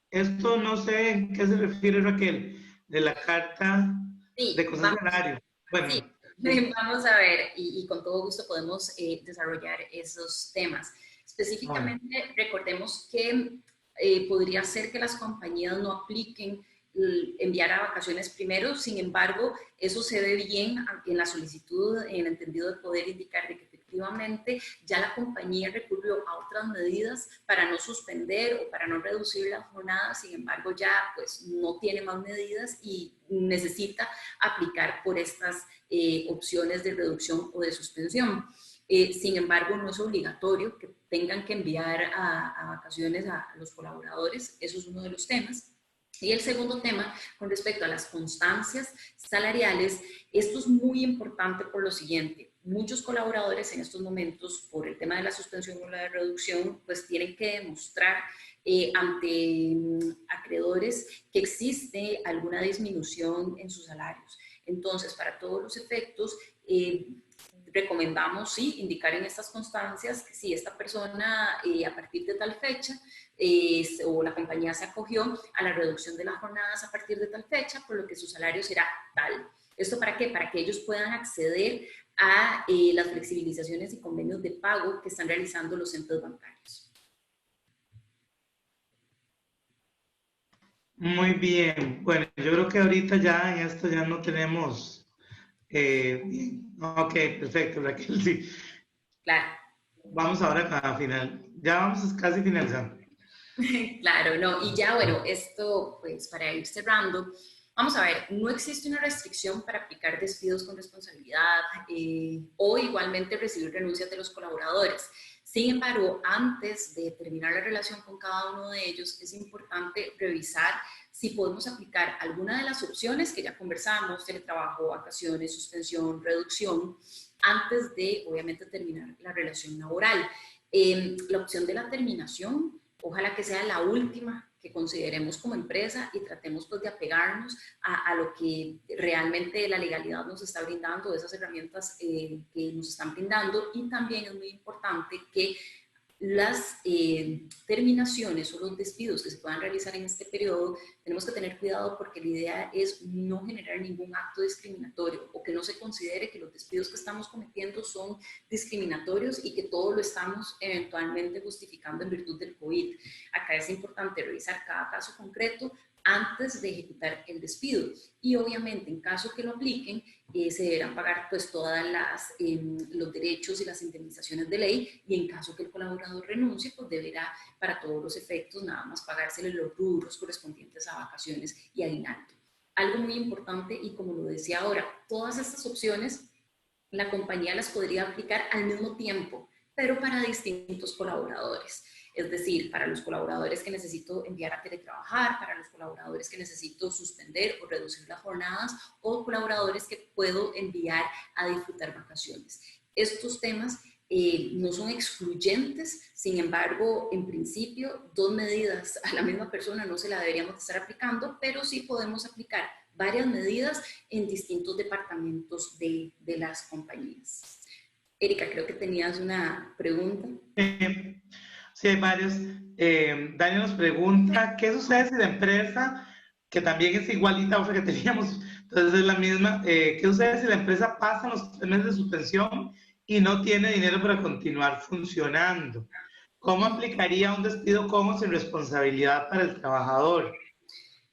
Esto no sé en qué se refiere Raquel, de la carta de Sí, constancia de salario. Bueno, sí, sí. vamos a ver y con todo gusto podemos desarrollar esos temas. Bueno, Específicamente, recordemos que podría ser que las compañías no apliquen enviar a vacaciones primero, sin embargo, eso se ve bien en la solicitud, en el entendido de poder indicar de que efectivamente ya la compañía recurrió a otras medidas para no suspender o para no reducir la jornada, sin embargo, ya pues no tiene más medidas y necesita aplicar por estas opciones de reducción o de suspensión. Sin embargo, no es obligatorio que tengan que enviar a vacaciones a los colaboradores, eso es uno de los temas. Y el segundo tema, con respecto a las constancias salariales, esto es muy importante por lo siguiente. Muchos colaboradores en estos momentos, por el tema de la suspensión o la reducción, pues tienen que demostrar ante acreedores que existe alguna disminución en sus salarios. Entonces, para todos los efectos, recomendamos, sí, indicar en estas constancias que si esta persona a partir de tal fecha o la compañía se acogió a la reducción de las jornadas a partir de tal fecha, por lo que su salario será tal. ¿Esto para qué? Para que ellos puedan acceder a las flexibilizaciones y convenios de pago que están realizando los centros bancarios. muy bien. Bueno, yo creo que ahorita ya en esto ya no tenemos. Ok, perfecto, Raquel, sí. Claro. Vamos ahora a final. Ya vamos casi finalizando. Claro, no, y ya bueno, esto pues para ir cerrando, vamos a ver, no existe una restricción para aplicar despidos con responsabilidad o igualmente recibir renuncias de los colaboradores. Sin embargo, antes de terminar la relación con cada uno de ellos, es importante revisar si podemos aplicar alguna de las opciones que ya conversamos, teletrabajo, vacaciones, suspensión, reducción, antes de, obviamente, terminar la relación laboral. La opción de la terminación, ojalá que sea la última que consideremos como empresa y tratemos pues de apegarnos a lo que realmente la legalidad nos está brindando, esas herramientas que nos están brindando, y también es muy importante que las terminaciones o los despidos que se puedan realizar en este periodo, tenemos que tener cuidado porque la idea es no generar ningún acto discriminatorio o que no se considere que los despidos que estamos cometiendo son discriminatorios y que todo lo estamos eventualmente justificando en virtud del COVID. Acá es importante revisar cada caso concreto antes de ejecutar el despido y obviamente en caso que lo apliquen se deberán pagar pues todas los derechos y las indemnizaciones de ley, y en caso que el colaborador renuncie pues deberá para todos los efectos nada más pagársele los rubros correspondientes a vacaciones y aguinaldo. Algo muy importante, y como lo decía ahora, todas estas opciones la compañía las podría aplicar al mismo tiempo, pero para distintos colaboradores. Es decir, para los colaboradores que necesito enviar a teletrabajar, para los colaboradores que necesito suspender o reducir las jornadas, o colaboradores que puedo enviar a disfrutar vacaciones. Estos temas no son excluyentes, sin embargo, en principio, dos medidas a la misma persona no se la deberíamos estar aplicando, pero sí podemos aplicar varias medidas en distintos departamentos de las compañías. Erika, creo que tenías una pregunta. Sí, hay varios. Daniel nos pregunta, ¿qué sucede si la empresa, que también es igualita a otra que teníamos, entonces es la misma, ¿qué sucede si la empresa pasa los 3 meses de suspensión y no tiene dinero para continuar funcionando? ¿Cómo aplicaría un despido como sin responsabilidad para el trabajador?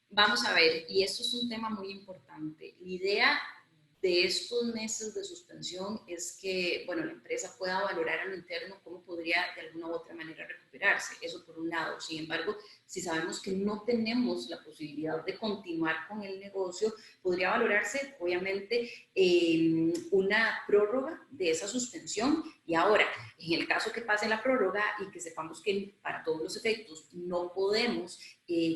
Vamos a ver, y esto es un tema muy importante. La idea de estos meses de suspensión es que, bueno, la empresa pueda valorar a lo interno cómo podría de alguna u otra manera recuperarse. Eso por un lado. Sin embargo, si sabemos que no tenemos la posibilidad de continuar con el negocio, podría valorarse, obviamente, una prórroga de esa suspensión. Y ahora, en el caso que pase la prórroga y que sepamos que para todos los efectos no podemos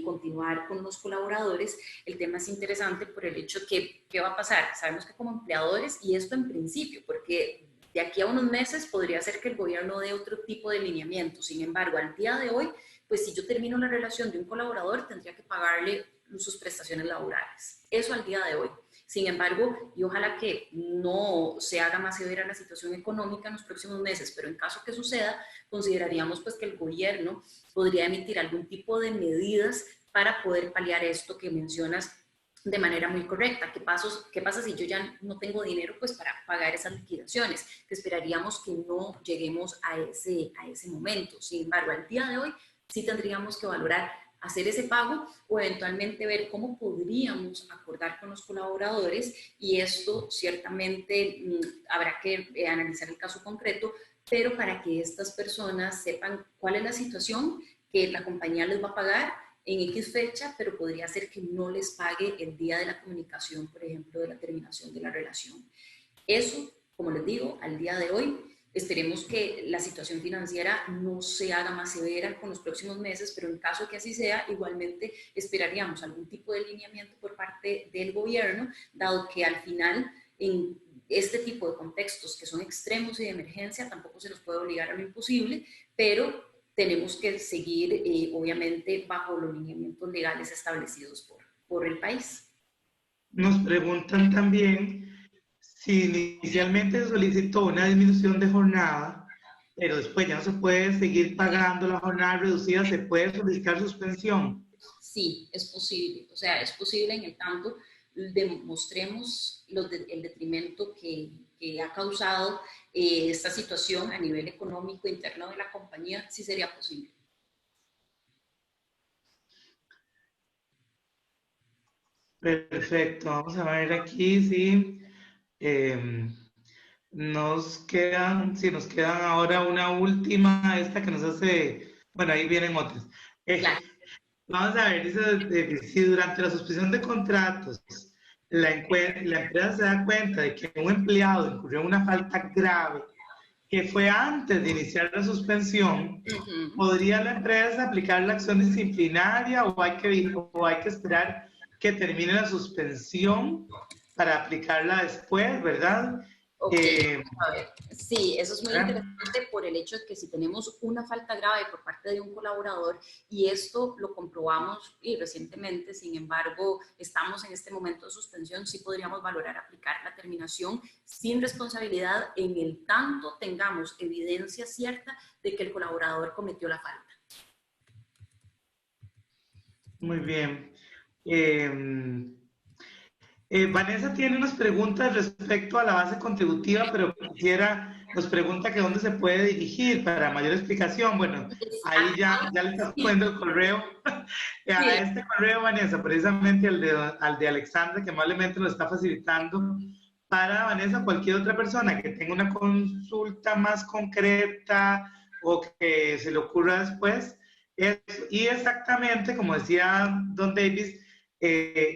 continuar con los colaboradores, el tema es interesante por el hecho que, ¿qué va a pasar? Sabemos que como empleadores, y esto en principio, porque de aquí a unos meses podría ser que el gobierno dé otro tipo de lineamiento. Sin embargo, al día de hoy, pues si yo termino la relación de un colaborador, tendría que pagarle sus prestaciones laborales. Eso al día de hoy. Sin embargo, y ojalá que no se haga más severa la situación económica en los próximos meses, pero en caso que suceda, consideraríamos pues que el gobierno podría emitir algún tipo de medidas para poder paliar esto que mencionas de manera muy correcta. ¿Qué pasa si yo ya no tengo dinero pues para pagar esas liquidaciones? Que esperaríamos que no lleguemos a ese momento. Sin embargo, al día de hoy sí tendríamos que valorar hacer ese pago o eventualmente ver cómo podríamos acordar con los colaboradores, y esto ciertamente habrá que analizar el caso concreto, pero para que estas personas sepan cuál es la situación, que la compañía les va a pagar en X fecha, pero podría ser que no les pague el día de la comunicación, por ejemplo, de la terminación de la relación. Eso, como les digo, al día de hoy, esperemos que la situación financiera no se haga más severa con los próximos meses, pero en caso que así sea, igualmente esperaríamos algún tipo de lineamiento por parte del gobierno, dado que al final en este tipo de contextos que son extremos y de emergencia tampoco se nos puede obligar a lo imposible, pero tenemos que seguir obviamente bajo los lineamientos legales establecidos por el país. Nos preguntan también si inicialmente se solicitó una disminución de jornada, pero después ya no se puede seguir pagando la jornada reducida, ¿se puede solicitar suspensión? Sí, es posible. O sea, es posible en el tanto demostremos el detrimento que ha causado esta situación a nivel económico interno de la compañía, sí sería posible. Perfecto, vamos a ver aquí, sí. Nos quedan ahora una última, esta que nos hace, bueno, ahí vienen otras. Claro. Vamos a ver, dice, si durante la suspensión de contratos la empresa se da cuenta de que un empleado incurrió en una falta grave que fue antes de iniciar la suspensión, ¿podría la empresa aplicar la acción disciplinaria o hay que esperar que termine la suspensión para aplicarla después, verdad? Okay. A ver, sí, eso es muy interesante por el hecho de que si tenemos una falta grave por parte de un colaborador, y esto lo comprobamos recientemente, sin embargo, estamos en este momento de suspensión, sí podríamos valorar aplicar la terminación sin responsabilidad en el tanto tengamos evidencia cierta de que el colaborador cometió la falta. Muy bien. Vanessa tiene unas preguntas respecto a la base contributiva, pero nos pregunta que dónde se puede dirigir para mayor explicación. Bueno, ahí ya le estás poniendo el correo a este correo, Vanessa, precisamente al de Alexandra, que amablemente lo está facilitando para Vanessa, cualquier otra persona que tenga una consulta más concreta o que se le ocurra después. Y exactamente, como decía Don Davis,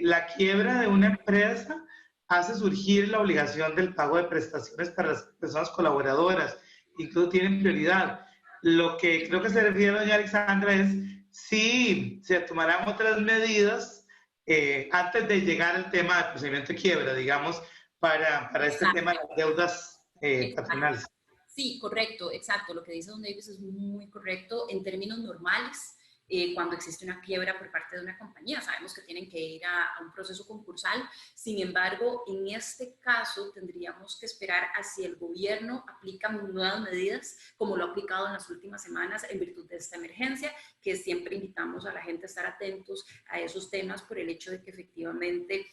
la quiebra de una empresa hace surgir la obligación del pago de prestaciones para las personas colaboradoras, incluso tienen prioridad. Lo que creo que se refiere doña Alexandra es si se tomarán otras medidas antes de llegar al tema del procedimiento de quiebra, digamos, para este tema de las deudas patronales. Sí, correcto, exacto. Lo que dice don Davis es muy correcto. En términos normales, cuando existe una quiebra por parte de una compañía, sabemos que tienen que ir a un proceso concursal. Sin embargo, en este caso tendríamos que esperar a si el gobierno aplica nuevas medidas, como lo ha aplicado en las últimas semanas en virtud de esta emergencia, que siempre invitamos a la gente a estar atentos a esos temas por el hecho de que efectivamente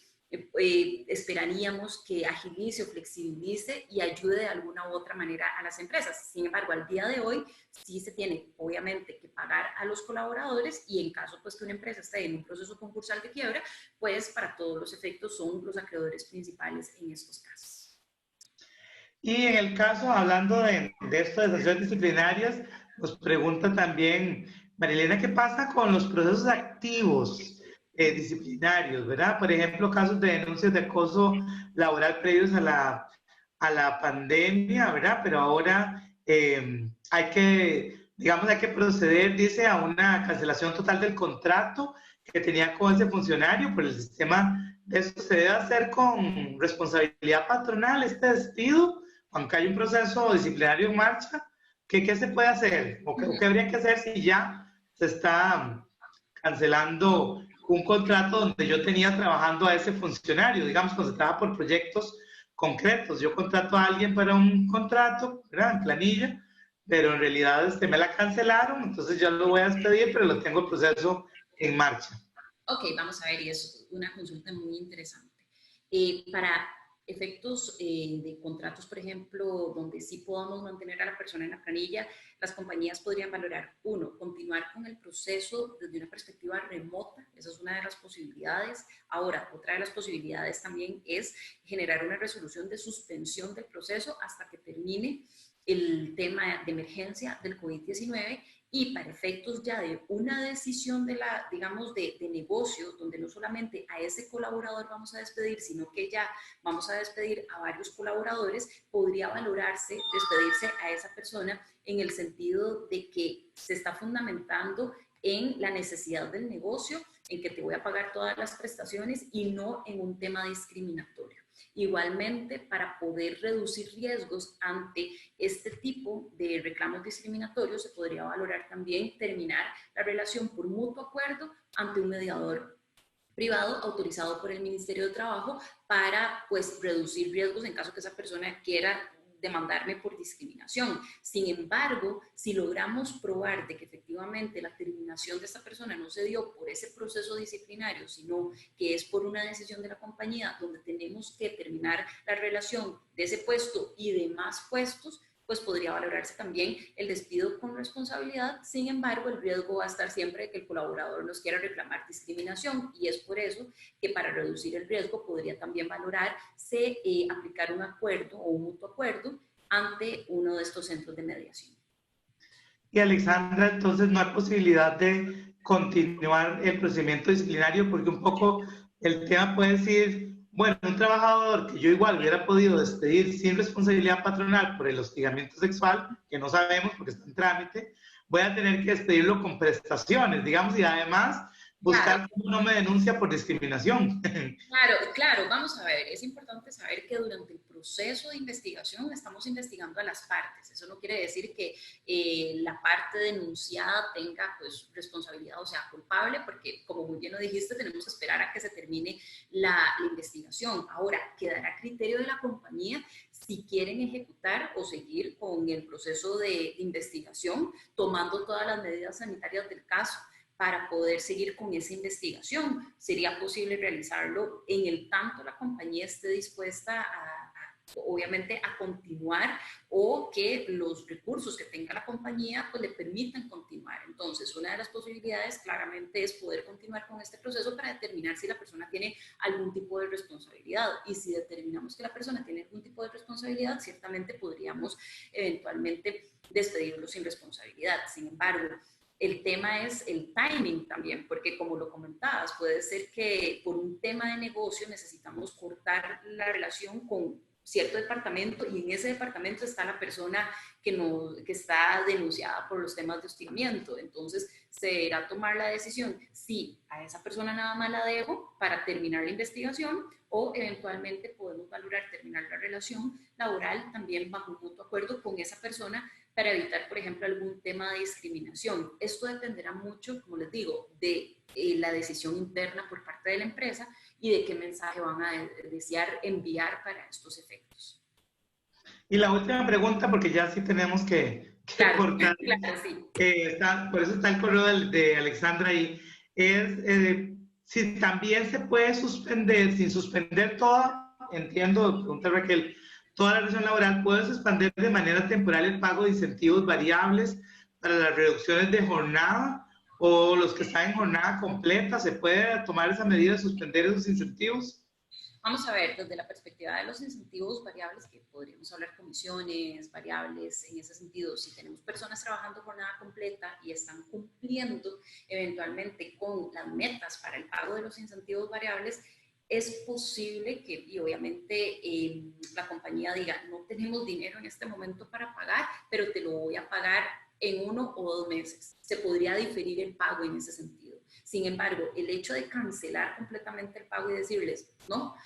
esperaríamos que agilice o flexibilice y ayude de alguna u otra manera a las empresas. Sin embargo, al día de hoy sí se tiene obviamente que pagar a los colaboradores y en caso pues que una empresa esté en un proceso concursal de quiebra, pues para todos los efectos son los acreedores principales en estos casos. Y en el caso, hablando de esto de sanciones disciplinarias, nos pregunta también Marilena, ¿qué pasa con los procesos activos disciplinarios, verdad? Por ejemplo, casos de denuncias de acoso laboral previos a la pandemia, ¿verdad? Pero ahora hay que, digamos, hay que proceder, dice, a una cancelación total del contrato que tenía con ese funcionario por el sistema. Eso se debe hacer con responsabilidad patronal, este despido, aunque hay un proceso disciplinario en marcha. ¿Qué se puede hacer? ¿O qué habría que hacer si ya se está cancelando un contrato donde yo tenía trabajando a ese funcionario? Digamos, cuando se trabaja por proyectos concretos. Yo contrato a alguien para un contrato, ¿verdad? En planilla, pero en realidad me la cancelaron, entonces ya lo voy a despedir, pero lo tengo el proceso en marcha. Ok, vamos a ver, y es una consulta muy interesante. Para efectos de contratos, por ejemplo, donde sí podamos mantener a la persona en la planilla, las compañías podrían valorar, uno, continuar con el proceso desde una perspectiva remota, esa es una de las posibilidades. Ahora, otra de las posibilidades también es generar una resolución de suspensión del proceso hasta que termine el tema de emergencia del COVID-19 y para efectos ya de una decisión de la, digamos, de negocio, donde no solamente a ese colaborador vamos a despedir, sino que ya vamos a despedir a varios colaboradores, podría valorarse despedirse a esa persona en el sentido de que se está fundamentando en la necesidad del negocio, en que te voy a pagar todas las prestaciones y no en un tema discriminatorio. Igualmente, para poder reducir riesgos ante este tipo de reclamos discriminatorios, se podría valorar también terminar la relación por mutuo acuerdo ante un mediador privado autorizado por el Ministerio de Trabajo para pues reducir riesgos en caso que esa persona quiera demandarme por discriminación. Sin embargo, si logramos probar de que efectivamente la terminación de esta persona no se dio por ese proceso disciplinario, sino que es por una decisión de la compañía donde tenemos que terminar la relación de ese puesto y demás puestos, pues podría valorarse también el despido con responsabilidad. Sin embargo, el riesgo va a estar siempre de que el colaborador nos quiera reclamar discriminación y es por eso que para reducir el riesgo podría también valorarse aplicar un acuerdo o un mutuo acuerdo ante uno de estos centros de mediación. Y Alexandra, entonces no hay posibilidad de continuar el procedimiento disciplinario porque un poco el tema puede decir, bueno, un trabajador que yo igual hubiera podido despedir sin responsabilidad patronal por el hostigamiento sexual, que no sabemos porque está en trámite, voy a tener que despedirlo con prestaciones, digamos, y además buscar cómo no me denuncia por discriminación. Claro, vamos a ver, es importante saber que durante el proceso de investigación estamos investigando a las partes. Eso no quiere decir que la parte denunciada tenga pues responsabilidad o sea culpable, porque como muy bien lo dijiste, tenemos que esperar a que se termine la investigación. Ahora, quedará a criterio de la compañía si quieren ejecutar o seguir con el proceso de investigación, tomando todas las medidas sanitarias del caso para poder seguir con esa investigación. Sería posible realizarlo en el tanto la compañía esté dispuesta obviamente a continuar o que los recursos que tenga la compañía pues le permitan continuar. Entonces, una de las posibilidades claramente es poder continuar con este proceso para determinar si la persona tiene algún tipo de responsabilidad y si determinamos que la persona tiene algún tipo de responsabilidad, ciertamente podríamos eventualmente despedirlo sin responsabilidad. Sin embargo, el tema es el timing también, porque como lo comentabas, puede ser que por un tema de negocio necesitamos cortar la relación con cierto departamento y en ese departamento está la persona que está denunciada por los temas de hostigamiento. Entonces, se deberá tomar la decisión si a esa persona nada más la dejo para terminar la investigación o eventualmente podemos valorar terminar la relación laboral también bajo un mutuo acuerdo con esa persona para evitar, por ejemplo, algún tema de discriminación. Esto dependerá mucho, como les digo, de la decisión interna por parte de la empresa y de qué mensaje van a desear enviar para estos efectos. Y la última pregunta, porque ya sí tenemos que Claro, cortar, claro, sí. por eso está el correo de Alexandra ahí, es si también se puede suspender, sin suspender toda, entiendo, pregunta Raquel, toda la relación laboral, ¿puede suspender de manera temporal el pago de incentivos variables para las reducciones de jornada? ¿O los que están en jornada completa, se puede tomar esa medida de suspender esos incentivos? Vamos a ver, desde la perspectiva de los incentivos variables, que podríamos hablar comisiones, variables, en ese sentido, si tenemos personas trabajando jornada completa y están cumpliendo eventualmente con las metas para el pago de los incentivos variables, es posible que, y obviamente, la compañía diga, no tenemos dinero en este momento para pagar, pero te lo voy a pagar en 1 o 2 meses. Se podría diferir el pago en ese sentido. Sin embargo, el hecho de cancelar completamente el pago y decirles, no,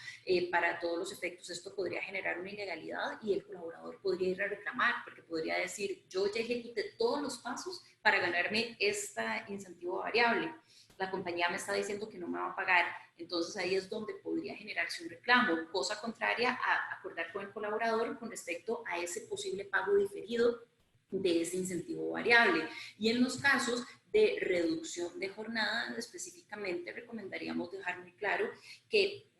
para todos los efectos esto podría generar una ilegalidad y el colaborador podría ir a reclamar, porque podría decir, yo ya ejecuté todos los pasos para ganarme este incentivo variable. La compañía me está diciendo que no me va a pagar, entonces ahí es donde podría generarse un reclamo, cosa contraria a acordar con el colaborador con respecto a ese posible pago diferido de ese incentivo variable. Y en los casos de reducción de jornada, específicamente recomendaríamos dejar muy claro que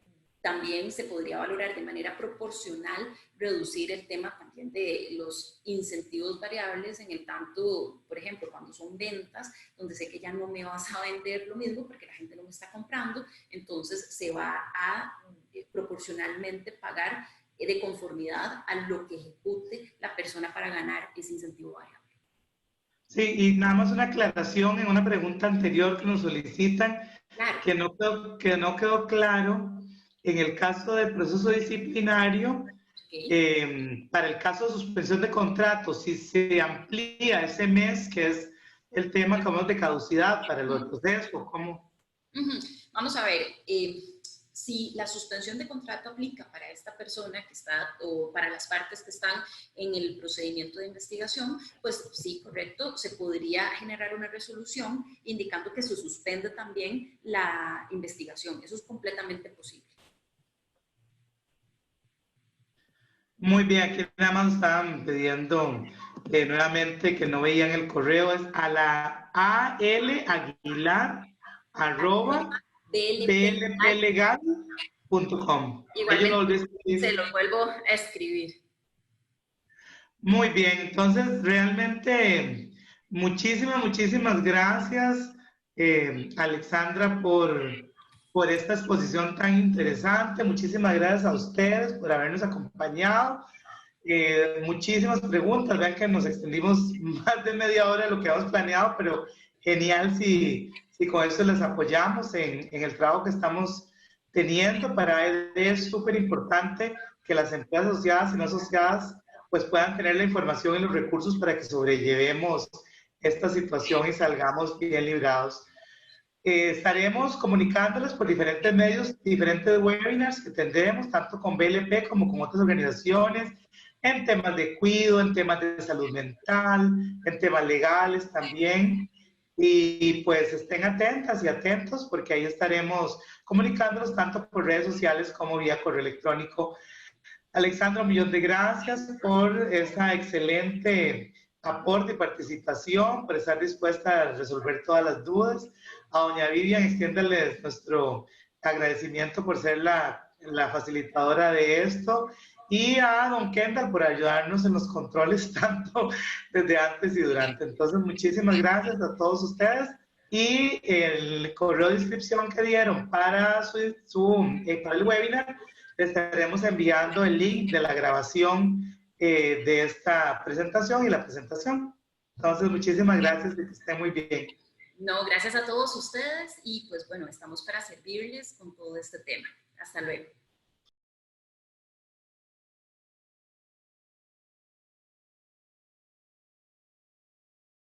también se podría valorar de manera proporcional reducir el tema también de los incentivos variables en el tanto, por ejemplo, cuando son ventas, donde sé que ya no me vas a vender lo mismo porque la gente no me está comprando, entonces se va a proporcionalmente pagar de conformidad a lo que ejecute la persona para ganar ese incentivo variable. Sí, y nada más una aclaración en una pregunta anterior que nos solicitan, Claro. que no quedó claro en el caso del proceso disciplinario, para el caso de suspensión de contrato, si se amplía ese mes, que es el tema como de caducidad para el proceso, ¿cómo? Vamos a ver, si la suspensión de contrato aplica para esta persona que está, o para las partes que están en el procedimiento de investigación, pues sí, correcto, se podría generar una resolución indicando que se suspende también la investigación. Eso es completamente posible. Muy bien, aquí nada más estaban pidiendo nuevamente que no veían el correo, es a la aL.aguilar@blplegal.com. Ellos lo Igualmente, se lo vuelvo a escribir. Muy bien, entonces realmente muchísimas gracias, Alexandra, por esta exposición tan interesante. Muchísimas gracias a ustedes por habernos acompañado. Muchísimas preguntas, vean que nos extendimos más de media hora de lo que habíamos planeado, pero genial si con eso les apoyamos en el trabajo que estamos teniendo. Para él es súper importante que las empresas asociadas y no asociadas pues puedan tener la información y los recursos para que sobrellevemos esta situación y salgamos bien librados. Estaremos comunicándoles por diferentes medios, diferentes webinars que tendremos, tanto con BLP como con otras organizaciones, en temas de cuidado, en temas de salud mental, en temas legales también. Y pues estén atentas y atentos porque ahí estaremos comunicándonos tanto por redes sociales como vía correo electrónico. Alexandra, un millón de gracias por esa excelente aporte y participación, por estar dispuesta a resolver todas las dudas. A doña Vivian, extiéndales nuestro agradecimiento por ser la facilitadora de esto. Y a don Kendall por ayudarnos en los controles tanto desde antes y durante. Entonces, muchísimas gracias a todos ustedes. Y el correo de inscripción que dieron para para el webinar, les estaremos enviando el link de la grabación de esta presentación y la presentación. Entonces, muchísimas gracias y que estén muy bien. No, gracias a todos ustedes y pues bueno, estamos para servirles con todo este tema. Hasta luego.